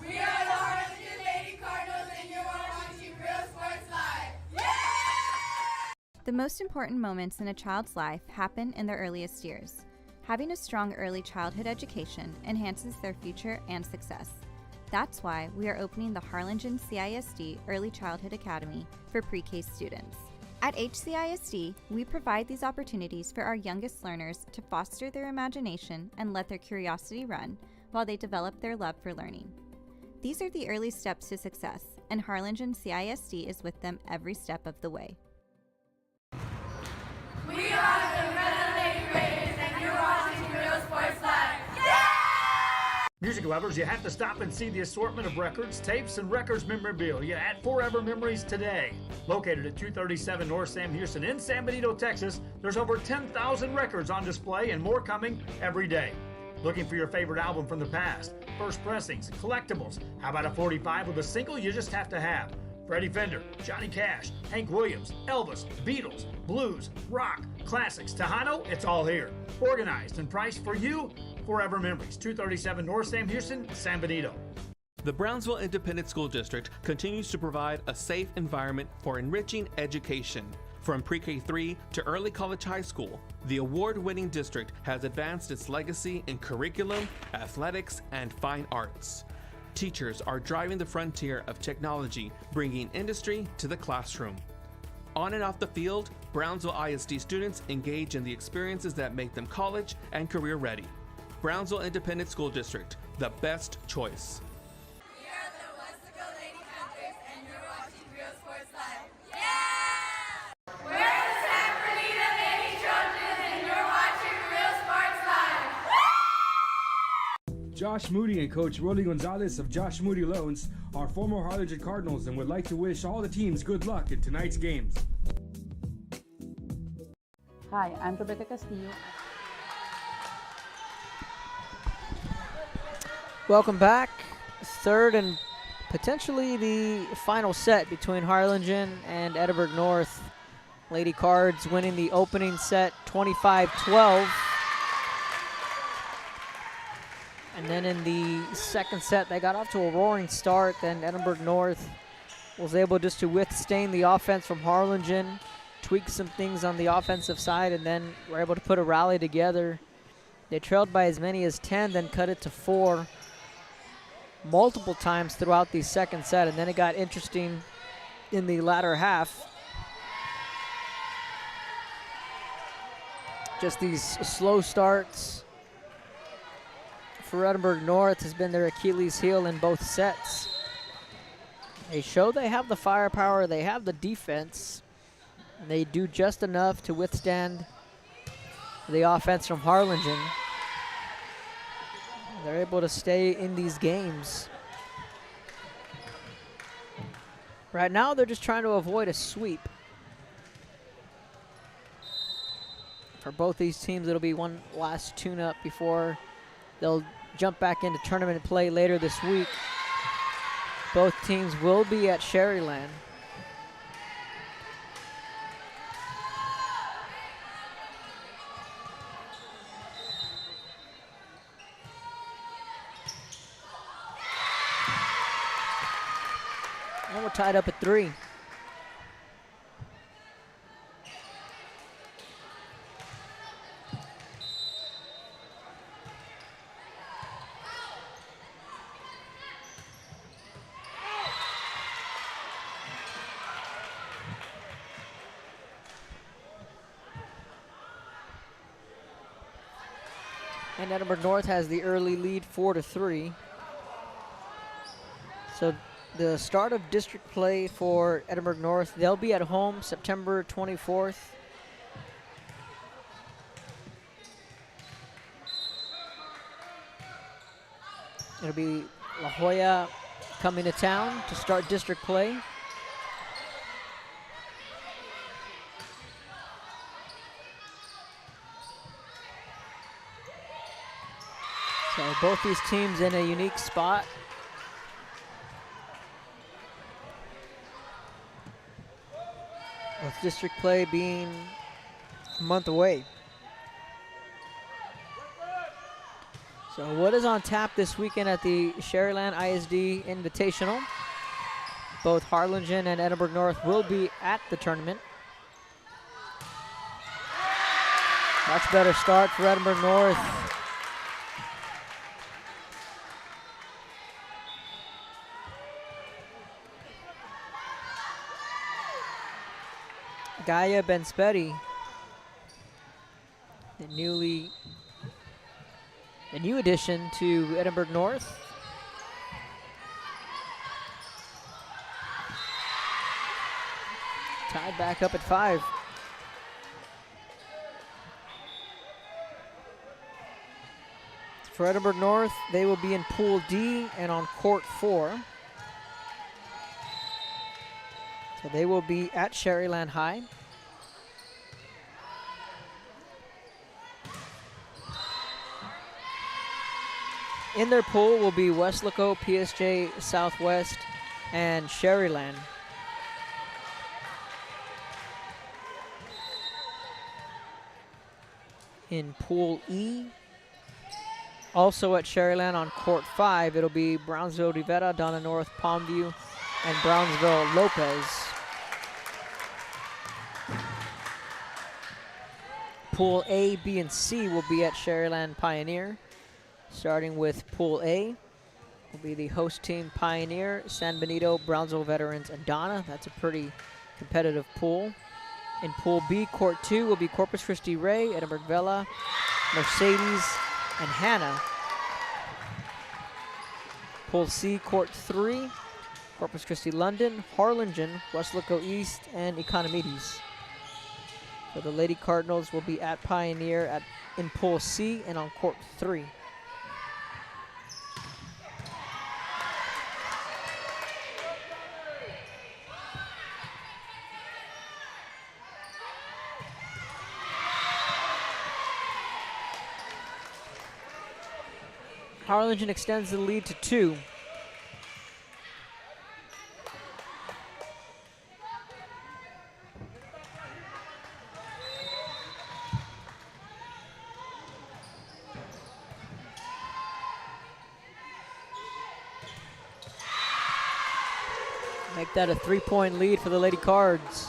We are the Harlingen Lady Cardinals, and you're watching Real Sports Live. Yeah! The most important moments in a child's life happen in their earliest years. Having a strong early childhood education enhances their future and success. That's why we are opening the Harlingen CISD Early Childhood Academy for pre-K students. At HCISD, we provide these opportunities for our youngest learners to foster their imagination and let their curiosity run while they develop their love for learning. These are the early steps to success, and Harlingen CISD is with them every step of the way. We are the Red Lady Raiders, and you're watching Real Sports Live. Yeah! Music lovers, you have to stop and see the assortment of records, tapes, and records memorabilia at Forever Memories today. Located at 237 North Sam Houston in San Benito, Texas, there's over 10,000 records on display and more coming every day. Looking for your favorite album from the past, first pressings, collectibles. How about a 45 with a single you just have to have? Freddie Fender, Johnny Cash, Hank Williams, Elvis, Beatles, blues, rock, classics, Tejano, it's all here. Organized and priced for you, Forever Memories, 237 North Sam Houston, San Benito. The Brownsville Independent School District continues to provide a safe environment for enriching education. From pre-K3 to early college high school, the award-winning district has advanced its legacy in curriculum, athletics, and fine arts. Teachers are driving the frontier of technology, bringing industry to the classroom. On and off the field, Brownsville ISD students engage in the experiences that make them college and career ready. Brownsville Independent School District, the best choice. We are the Westaco Lady Panthers, and you're watching Real Sports Live. Yeah! We're the San Bernardino Lady Trojans, and you're watching Real Sports Live. Josh Moody and Coach Rolly Gonzalez of Josh Moody Loans are former Harlingen Cardinals and would like to wish all the teams good luck in tonight's games. Hi, I'm Rebecca Castillo. Welcome back. Third and potentially the final set between Harlingen and Edinburg North. Lady Cards winning the opening set 25-12. And then in the second set, they got off to a roaring start. Then Edinburgh North was able just to withstand the offense from Harlingen, tweak some things on the offensive side, and then were able to put a rally together. They trailed by as many as 10, then cut it to 4 multiple times throughout the second set, and then it got interesting in the latter half. Just these slow starts for Edinburgh North has been their Achilles heel in both sets. They show they have the firepower, they have the defense, and they do just enough to withstand the offense from Harlingen. They're able to stay in these games. Right now, they're just trying to avoid a sweep. For both these teams, it'll be one last tune-up before they'll jump back into tournament play later this week. Both teams will be at Sherryland. And we're tied up at 3. And Edinburgh North has the early lead 4-3. So the start of district play for Edinburgh North, they'll be at home September 24th. It'll be La Jolla coming to town to start district play. So both these teams in a unique spot. With district play being a month away. So what is on tap this weekend at the Sherryland ISD Invitational? Both Harlingen and Edinburgh North will be at the tournament. Much better start for Edinburgh North. Gaia Benspetti, the new addition to Edinburgh North. Tied back up at 5. For Edinburgh North, they will be in Pool D and on Court 4. So they will be at Sherryland High. In their pool will be Westlaco, PSJ Southwest, and Sherryland. In Pool E, also at Sherryland on Court 5, it'll be Brownsville Rivera, Donna North, Palmview, and Brownsville Lopez. Pool A, B, and C will be at Sherryland Pioneer. Starting with Pool A will be the host team Pioneer, San Benito, Brownsville Veterans, and Donna. That's a pretty competitive pool. In Pool B, Court 2 will be Corpus Christi Ray, Edinburgh Vela, Mercedes, and Hannah. Pool C, Court 3, Corpus Christi London, Harlingen, Westlaco East, and Economides. So the Lady Cardinals will be at Pioneer in Pool C and on Court 3. Harlingen extends the lead to 2. Make that a 3-point lead for the Lady Cards.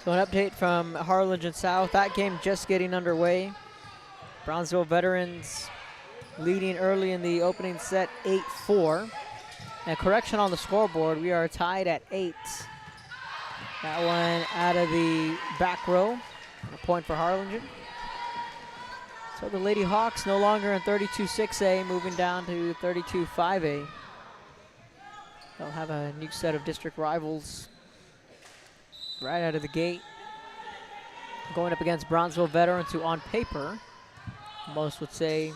So an update from Harlingen South. That game just getting underway. Brownsville Veterans leading early in the opening set 8-4. And correction on the scoreboard, we are tied at 8. That one out of the back row. A point for Harlingen. So the Lady Hawks no longer in 32-6A, moving down to 32-5A. They'll have a new set of district rivals right out of the gate. Going up against Brownsville Veterans, who on paper, most would say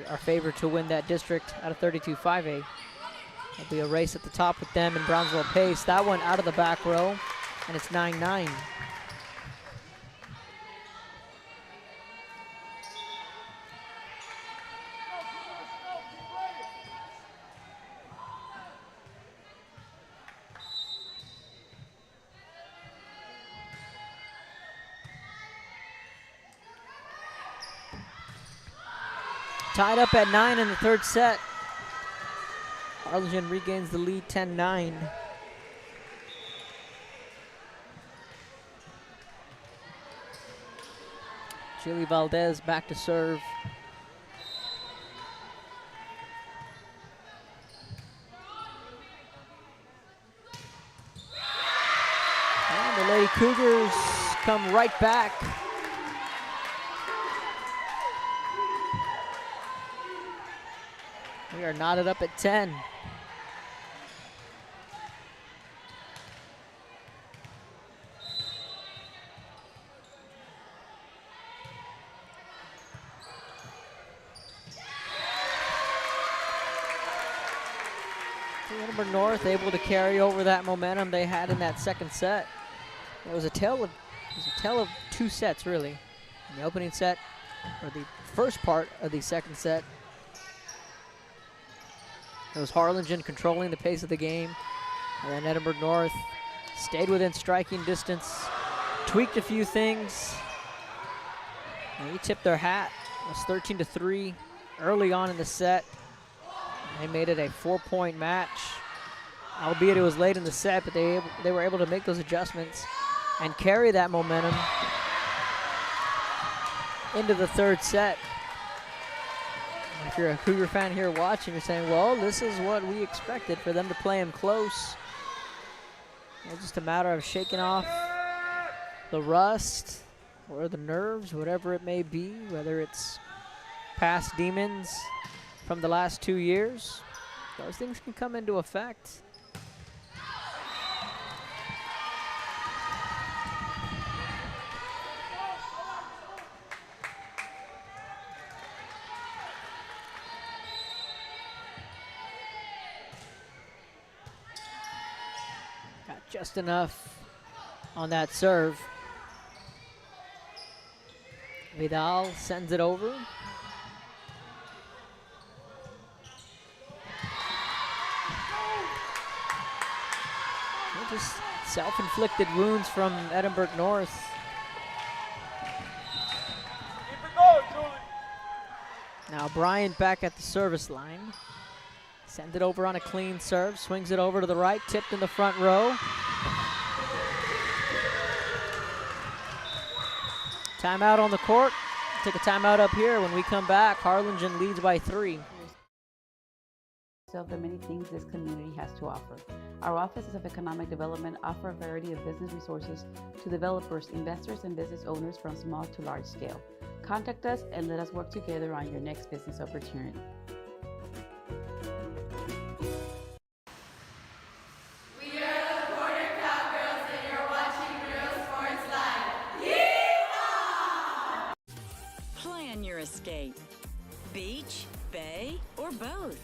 are favored to win that district out of 32-5A. There'll be a race at the top with them and Brownsville Pace. That one out of the back row, and it's 9-9. Tied up at 9 in the third set. Harlingen regains the lead 10-9. Julie Valdez back to serve. And the Lady Cougars come right back. We are knotted up at 10. Edinburg North able to carry over that momentum they had in that second set. It was a tale of 2 sets, really. In the opening set, or the first part of the second set, it was Harlingen controlling the pace of the game, and then Edinburg North stayed within striking distance, tweaked a few things. And they tipped their hat. It was 13-3 early on in the set. They made it a 4-point match, albeit it was late in the set, but they were able to make those adjustments and carry that momentum into the third set. If you're a Cougar fan here watching, you're saying, well, this is what we expected, for them to play them close. It's just a matter of shaking off the rust or the nerves, whatever it may be, whether it's past demons from the last 2 years. Those things can come into effect. Just enough on that serve. Vidal sends it over. Just self-inflicted wounds from Edinburg North. Now Bryant back at the service line. Send it over on a clean serve, swings it over to the right, tipped in the front row. Timeout on the court. take a timeout up here. When we come back, Harlingen leads by 3. The many things this community has to offer. Our offices of economic development offer a variety of business resources to developers, investors, and business owners from small to large scale. Contact us and let us work together on your next business opportunity. We are the Border Cowgirls and you're watching Real Sports Live. Yeehaw! Plan your escape. Beach, bay, or both.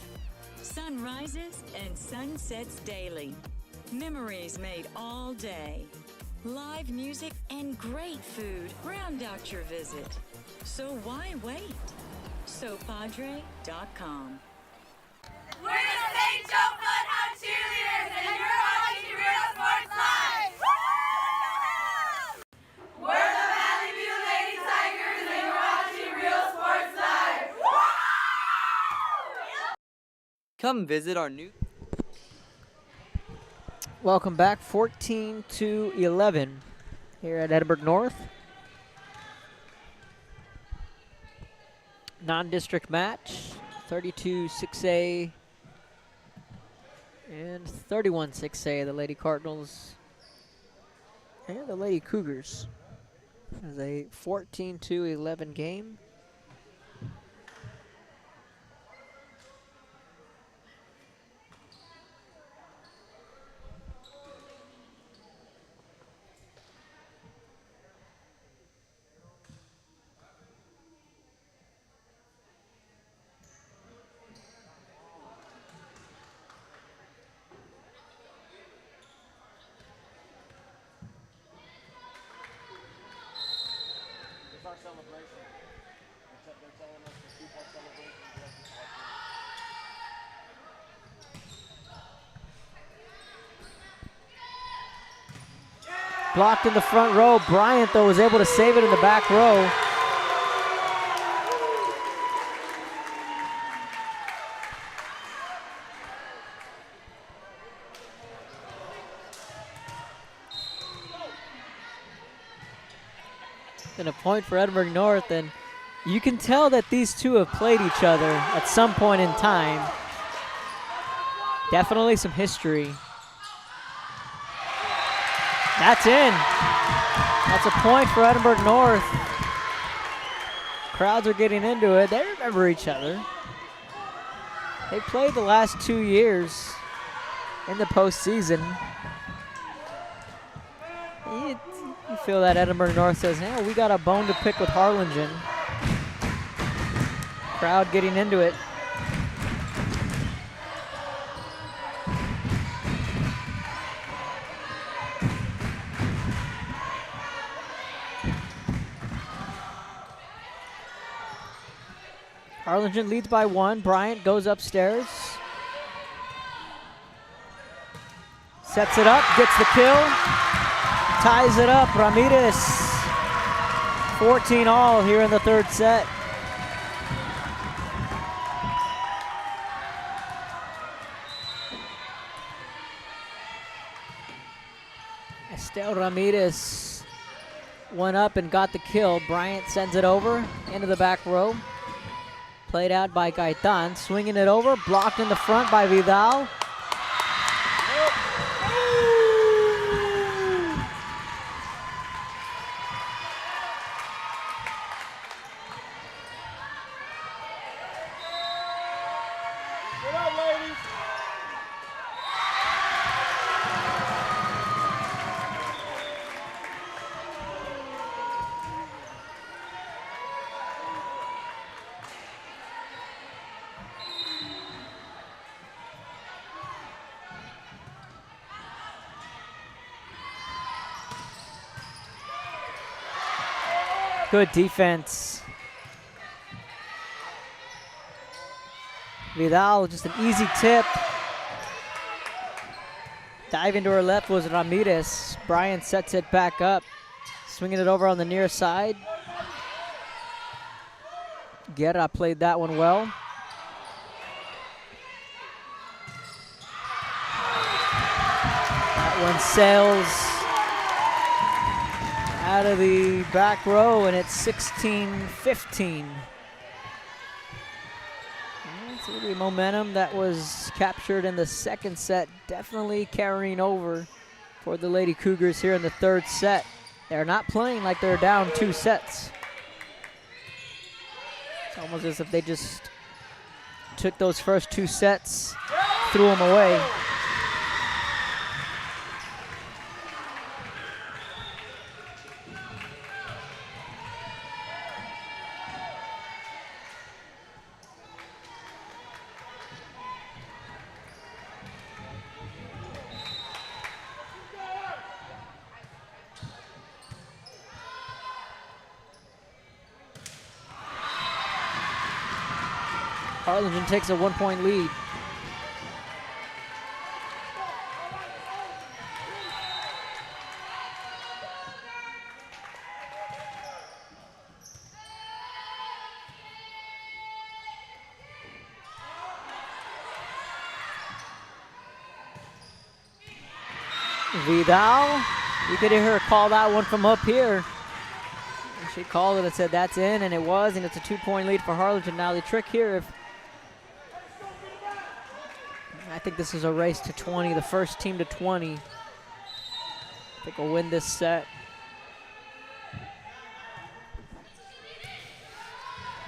Sunrises and sunsets daily. Memories made all day. Live music and great food round out your visit. So why wait? SoPadre.com. We're the St. Joe Bloodhound Cheerleaders and you're watching Real Sports Live. We're the Valley View Lady Tigers and you're watching Real Sports Live. Come visit our new... Welcome back, 14-11 here at Edinburg North. Non-district match, 32-6A and 31-6A, the Lady Cardinals and the Lady Cougars. As a 14-11 game. Blocked in the front row. Bryant, though, was able to save it in the back row. And a point for Edinburg North, and you can tell that these two have played each other at some point in time. Definitely some history. That's in. That's a point for Edinburg North. Crowds are getting into it. They remember each other. They played the last 2 years in the postseason. You feel that Edinburg North says, hey, we got a bone to pick with Harlingen. Crowd getting into it. Harlingen leads by 1. Bryant goes upstairs. Sets it up, gets the kill. Ties it up, Ramirez. 14-all here in the third set. Estelle Ramirez went up and got the kill. Bryant sends it over into the back row. Played out by Gaitan, swinging it over, blocked in the front by Vidal. Good defense. Vidal, just an easy tip. Diving to her left was Ramirez. Bryant sets it back up. Swinging it over on the near side. Guerra played that one well. That one sails out of the back row, and it's 16-15. So the momentum that was captured in the second set definitely carrying over for the Lady Cougars here in the third set. They're not playing like they're down 2 sets. It's almost as if they just took those first 2 sets, threw them away. Harlingen takes a 1-point lead. Vidal, you could hear her call that one from up here. She called it and said that's in, and it was, and it's a 2-point lead for Harlingen. Now the trick here, if I think this is a race to 20, the first team to 20. I think will win this set.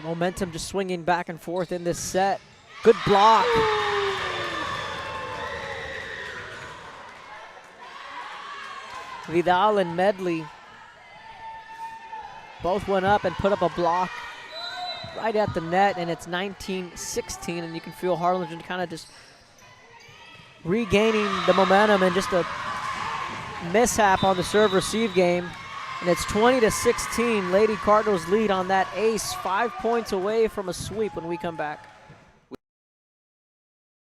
Momentum just swinging back and forth in this set. Good block. Vidal and Medley both went up and put up a block right at the net, and it's 19-16, and you can feel Harlingen kind of just regaining the momentum, and just a mishap on the serve-receive game. And it's 20-16. Lady Cardinals lead on that ace, 5 points away from a sweep when we come back.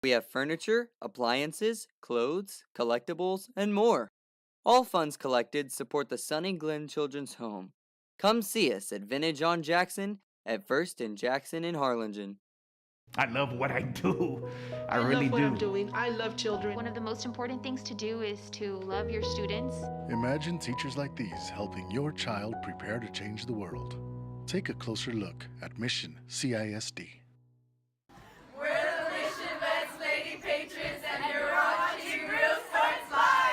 We have furniture, appliances, clothes, collectibles, and more. All funds collected support the Sunny Glen Children's Home. Come see us at Vintage on Jackson at First and Jackson in Harlingen. I love what I do. I love really what do. I'm doing. I love children. One of the most important things to do is to love your students. Imagine teachers like these helping your child prepare to change the world. Take a closer look at Mission CISD. We're the Mission Vets Lady Patriots, and you're watching Real Sports Live.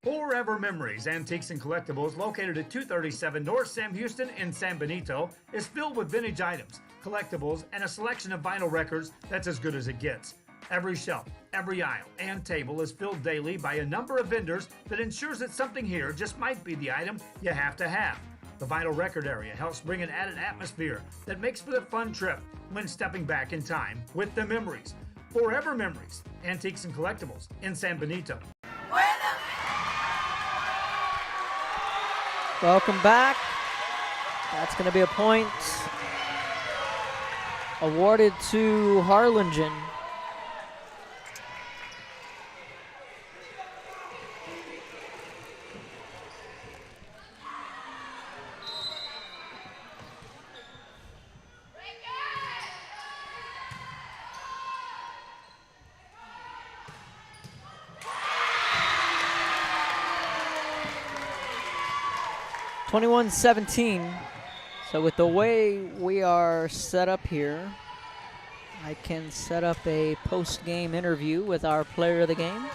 Forever Memories, Antiques and Collectibles, located at 237 North Sam Houston in San Benito, is filled with vintage items, collectibles, and a selection of vinyl records that's as good as it gets. Every shelf, every aisle, and table is filled daily by a number of vendors that ensures that something here just might be the item you have to have. The vinyl record area helps bring an added atmosphere that makes for a fun trip when stepping back in time with the memories. Forever Memories, Antiques and Collectibles in San Benito. Welcome back. That's going to be a point awarded to Harlingen. (21-17). So with the way we are set up here, I can set up a post-game interview with our player of the game.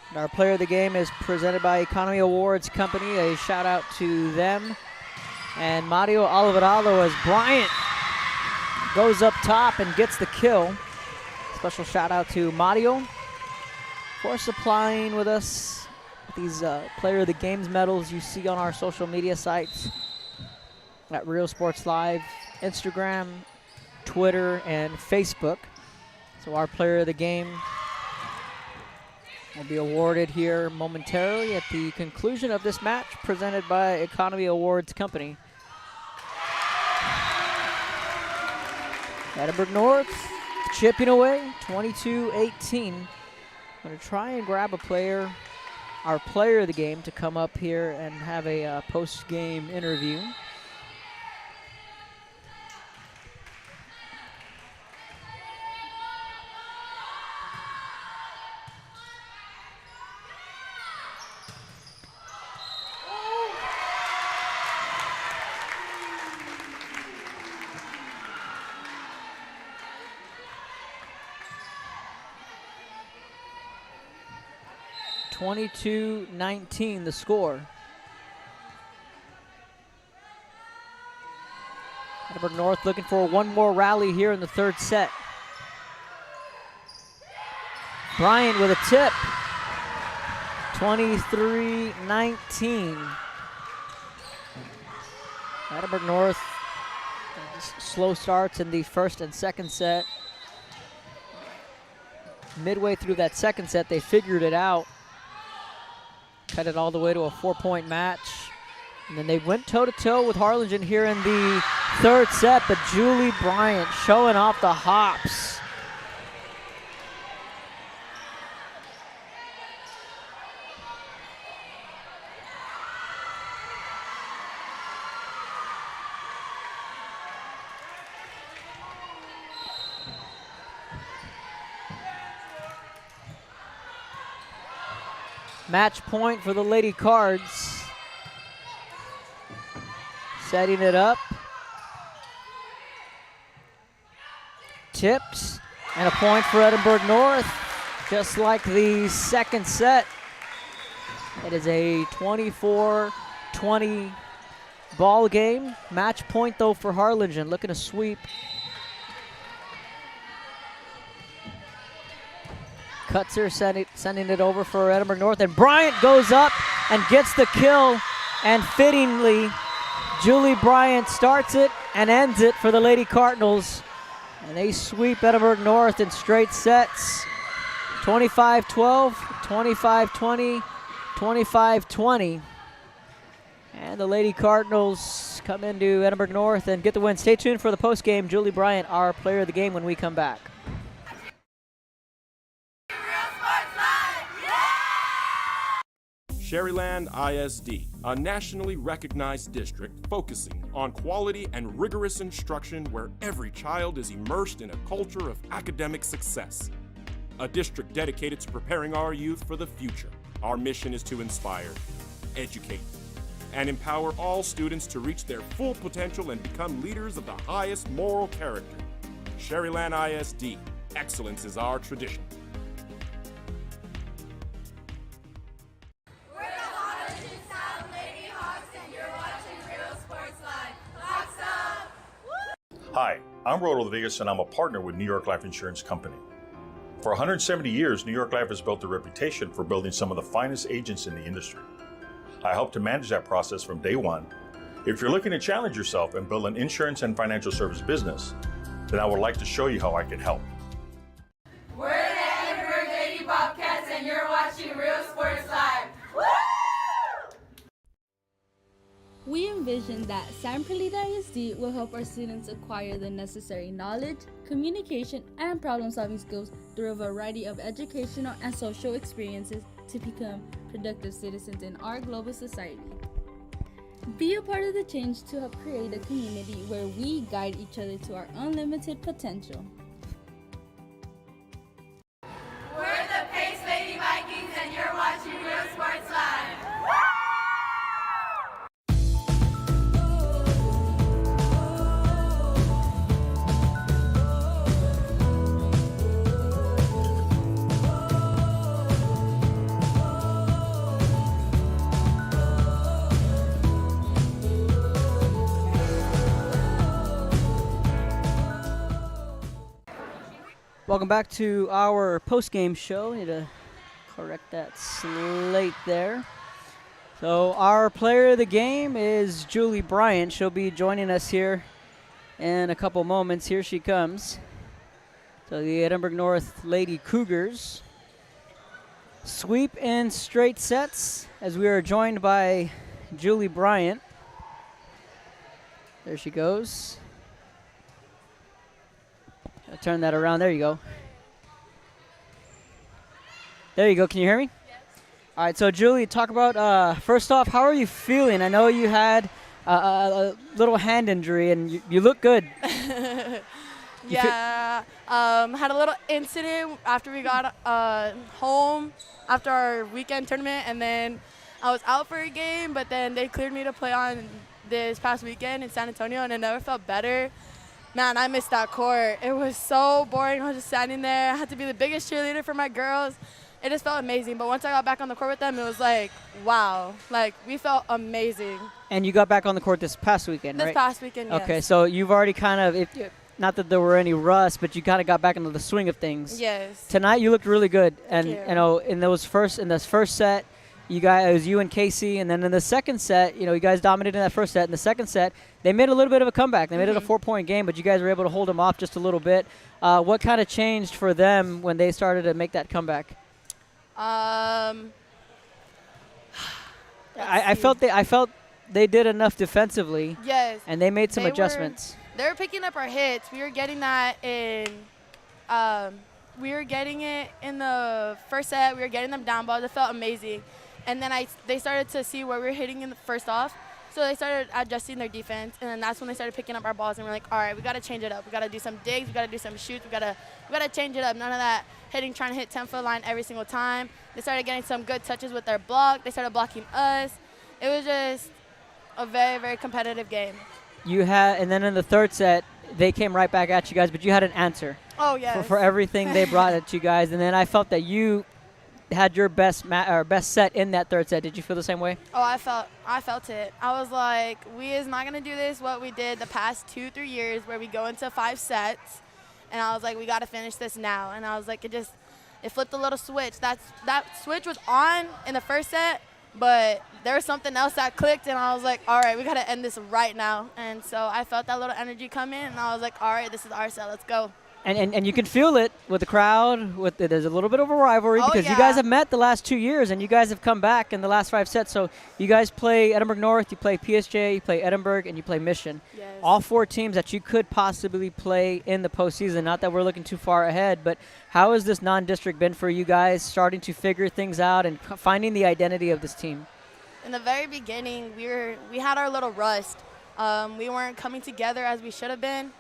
And our player of the game is presented by Economy Awards Company. A shout out to them. And Mario Alvarado as Bryant goes up top and gets the kill. Special shout out to Mario for supplying with us these Player of the Games medals you see on our social media sites at Real Sports Live, Instagram, Twitter, and Facebook. So our Player of the Game will be awarded here momentarily at the conclusion of this match presented by Economy Awards Company. Edinburg North chipping away, 22-18. I'm going to try and grab a player, our player of the game, to come up here and have a post-game interview. 22-19 the score. Edinburg North looking for one more rally here in the third set. Bryant with a tip. 23-19. Edinburg North slow starts in the first and second set. Midway through that second set, they figured it out. Cut it all the way to a 4-point match. And then they went toe-to-toe with Harlingen here in the third set, but Julie Bryant showing off the hops. Match point for the Lady Cards. Setting it up. Tipped. And a point for Edinburg North. Just like the second set. It is a 24-20 ball game. Match point though for Harlingen. Looking to sweep. Kutzer sending it over for Edinburg North, and Bryant goes up and gets the kill, and fittingly, Julie Bryant starts it and ends it for the Lady Cardinals, and they sweep Edinburg North in straight sets, 25-12, 25-20, 25-20, and the Lady Cardinals come into Edinburg North and get the win. Stay tuned for the post-game. Julie Bryant, our player of the game, when we come back. Sherryland ISD, a nationally recognized district focusing on quality and rigorous instruction where every child is immersed in a culture of academic success. A district dedicated to preparing our youth for the future. Our mission is to inspire, educate, and empower all students to reach their full potential and become leaders of the highest moral character. Sherryland ISD, excellence is our tradition. Hi, I'm Rodolfo Vegas and I'm a partner with New York Life Insurance Company. For 170 years, New York Life has built a reputation for building some of the finest agents in the industry. I help to manage that process from day one. If you're looking to challenge yourself and build an insurance and financial service business, then I would like to show you how I can help. We're the Edinburg Lady Bobcats and you're watching Real Sports Live. Woo! We envision that San Perlita ISD will help our students acquire the necessary knowledge, communication, and problem-solving skills through a variety of educational and social experiences to become productive citizens in our global society. Be a part of the change to help create a community where we guide each other to our unlimited potential. We're the Pace Lady Vikings and you're watching Real Sports Live. Welcome back to our post-game show. Need to correct that slate there. So our player of the game is Julie Bryant. She'll be joining us here in a couple moments. Here she comes. So the Edinburg North Lady Cougars sweep in straight sets as we are joined by Julie Bryant. There she goes. I'll turn that around. There you go. There you go. Can you hear me? Yes. All right. So, Julie, talk about, first off, how are you feeling? I know you had a little hand injury, and you look good. Yeah. Had a little incident after we got home after our weekend tournament, and then I was out for a game, but then they cleared me to play on this past weekend in San Antonio, and I never felt better. Man, I missed that court. It was so boring. I was just standing there. I had to be the biggest cheerleader for my girls. it just felt amazing. But once I got back on the court with them, it was like, wow. Like, we felt amazing. And you got back on the court this past weekend, right? This past weekend, yes. Okay, so you've already kind of, not that there were any rust, but you kind of got back into the swing of things. Yes. Tonight you looked really good. And, you. you know, in this first set, it was you and Casey, and then in the second set, you know, you guys dominated in that first set. In the second set, they made a little bit of a comeback. They made it a 4-point game, but you guys were able to hold them off just a little bit. What kind of changed for them when they started to make that comeback? I felt they did enough defensively. Yes. And they made some adjustments. They were picking up our hits. We were getting that in we were getting it in the first set. We were getting them down balls. It felt amazing. And then they started to see where we were hitting in the first off. So they started adjusting their defense, and then that's when they started picking up our balls. And we're like, all right, we got to change it up. We got to do some digs. We got to do some shoots. We got to change it up. None of that trying to hit 10-foot line every single time. They started getting some good touches with their block. They started blocking us. It was just a very, very competitive game. And then in the third set, they came right back at you guys, but you had an answer. Oh, yes. For everything they brought at you guys. And then I felt that you had your best set in that third set. Did you feel the same way? Oh, I felt it. I was like, we is not going to do this what we did the past 2-3 years where we go into 5 sets. And I was like, we got to finish this now. And I was like, it flipped a little switch. That switch was on in the first set, but there was something else that clicked, and I was like, all right, we got to end this right now. And so I felt that little energy come in, and I was like, all right, this is our set. Let's go. And you can feel it with the crowd. There's a little bit of a rivalry because you guys have met the last 2 years, and you guys have come back in the last 5 sets. So you guys play Edinburg North, you play PSJ, you play Edinburg, and you play Mission. Yes. All 4 teams that you could possibly play in the postseason. Not that we're looking too far ahead, but how has this non-district been for you guys starting to figure things out and finding the identity of this team? In the very beginning, we had our little rust. We weren't coming together as we should have been.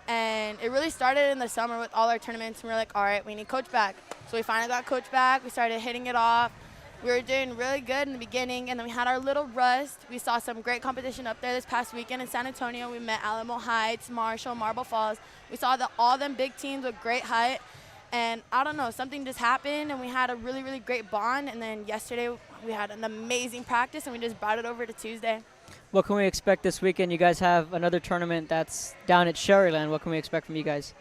And it really started in the summer with all our tournaments. And we were like, all right, we need Coach back. So we finally got Coach back. We started hitting it off. We were doing really good in the beginning, and then we had our little rust. We saw some great competition up there this past weekend in San Antonio. We met Alamo Heights, Marshall, Marble Falls. We saw all them big teams with great height. And I don't know, something just happened, and we had a really, really great bond. And then yesterday we had an amazing practice, and we just brought it over to Tuesday. What can we expect this weekend? You guys have another tournament that's down at Sherryland. What can we expect from you guys?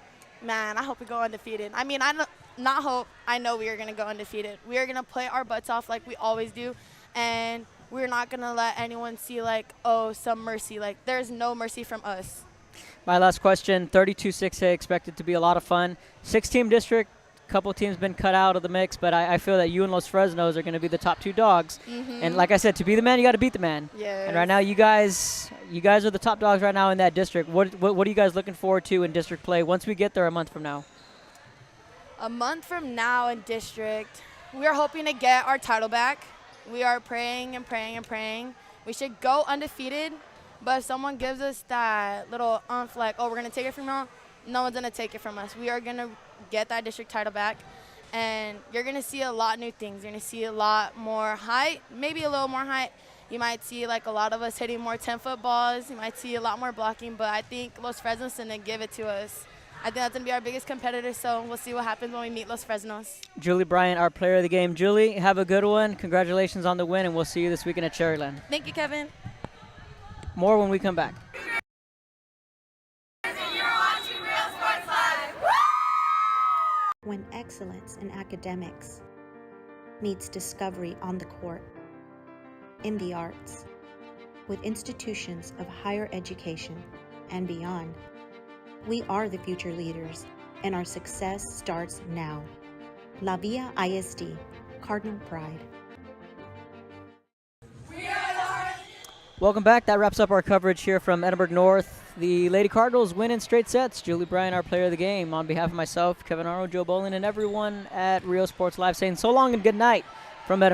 Man, I hope we go undefeated. I mean, I know we are going to go undefeated. We are going to play our butts off like we always do, and we're not going to let anyone see, like, oh, some mercy. Like, there's no mercy from us. My last question, 32-6A, expected to be a lot of fun. 6-team district. Couple teams been cut out of the mix, but I feel that you and Los Fresnos are going to be the top 2 dogs. Mm-hmm. And like I said, to be the man, you got to beat the man. Yes. And right now, you guys are the top dogs right now in that district. What are you guys looking forward to in district play once we get there a month from now? A month from now in district, we are hoping to get our title back. We are praying and praying and praying. We should go undefeated, but if someone gives us that little like, oh, we're going to take it from you, no one's going to take it from us. We are going to get that district title back, and you're going to see a lot of new things. You're going to see a lot more height, maybe a little more height. You might see like a lot of us hitting more 10-foot balls. You might see a lot more blocking, but I think Los Fresnos didn't give it to us. I think that's going to be our biggest competitor, so we'll see what happens when we meet Los Fresnos. Julie Bryant, our player of the game. Julie, have a good one. Congratulations on the win, and we'll see you this weekend at Cherryland. Thank you, Kevin. More when we come back. When excellence in academics meets discovery on the court, in the arts, with institutions of higher education and beyond, we are the future leaders, and our success starts now. La Villa ISD, Cardinal Pride. Welcome back. That wraps up our coverage here from Edinburg North. The Lady Cardinals win in straight sets. Julie Bryan, our player of the game. On behalf of myself, Kevin Arnold, Joe Bolin, and everyone at Real Sports Live saying so long and good night from Edinburg.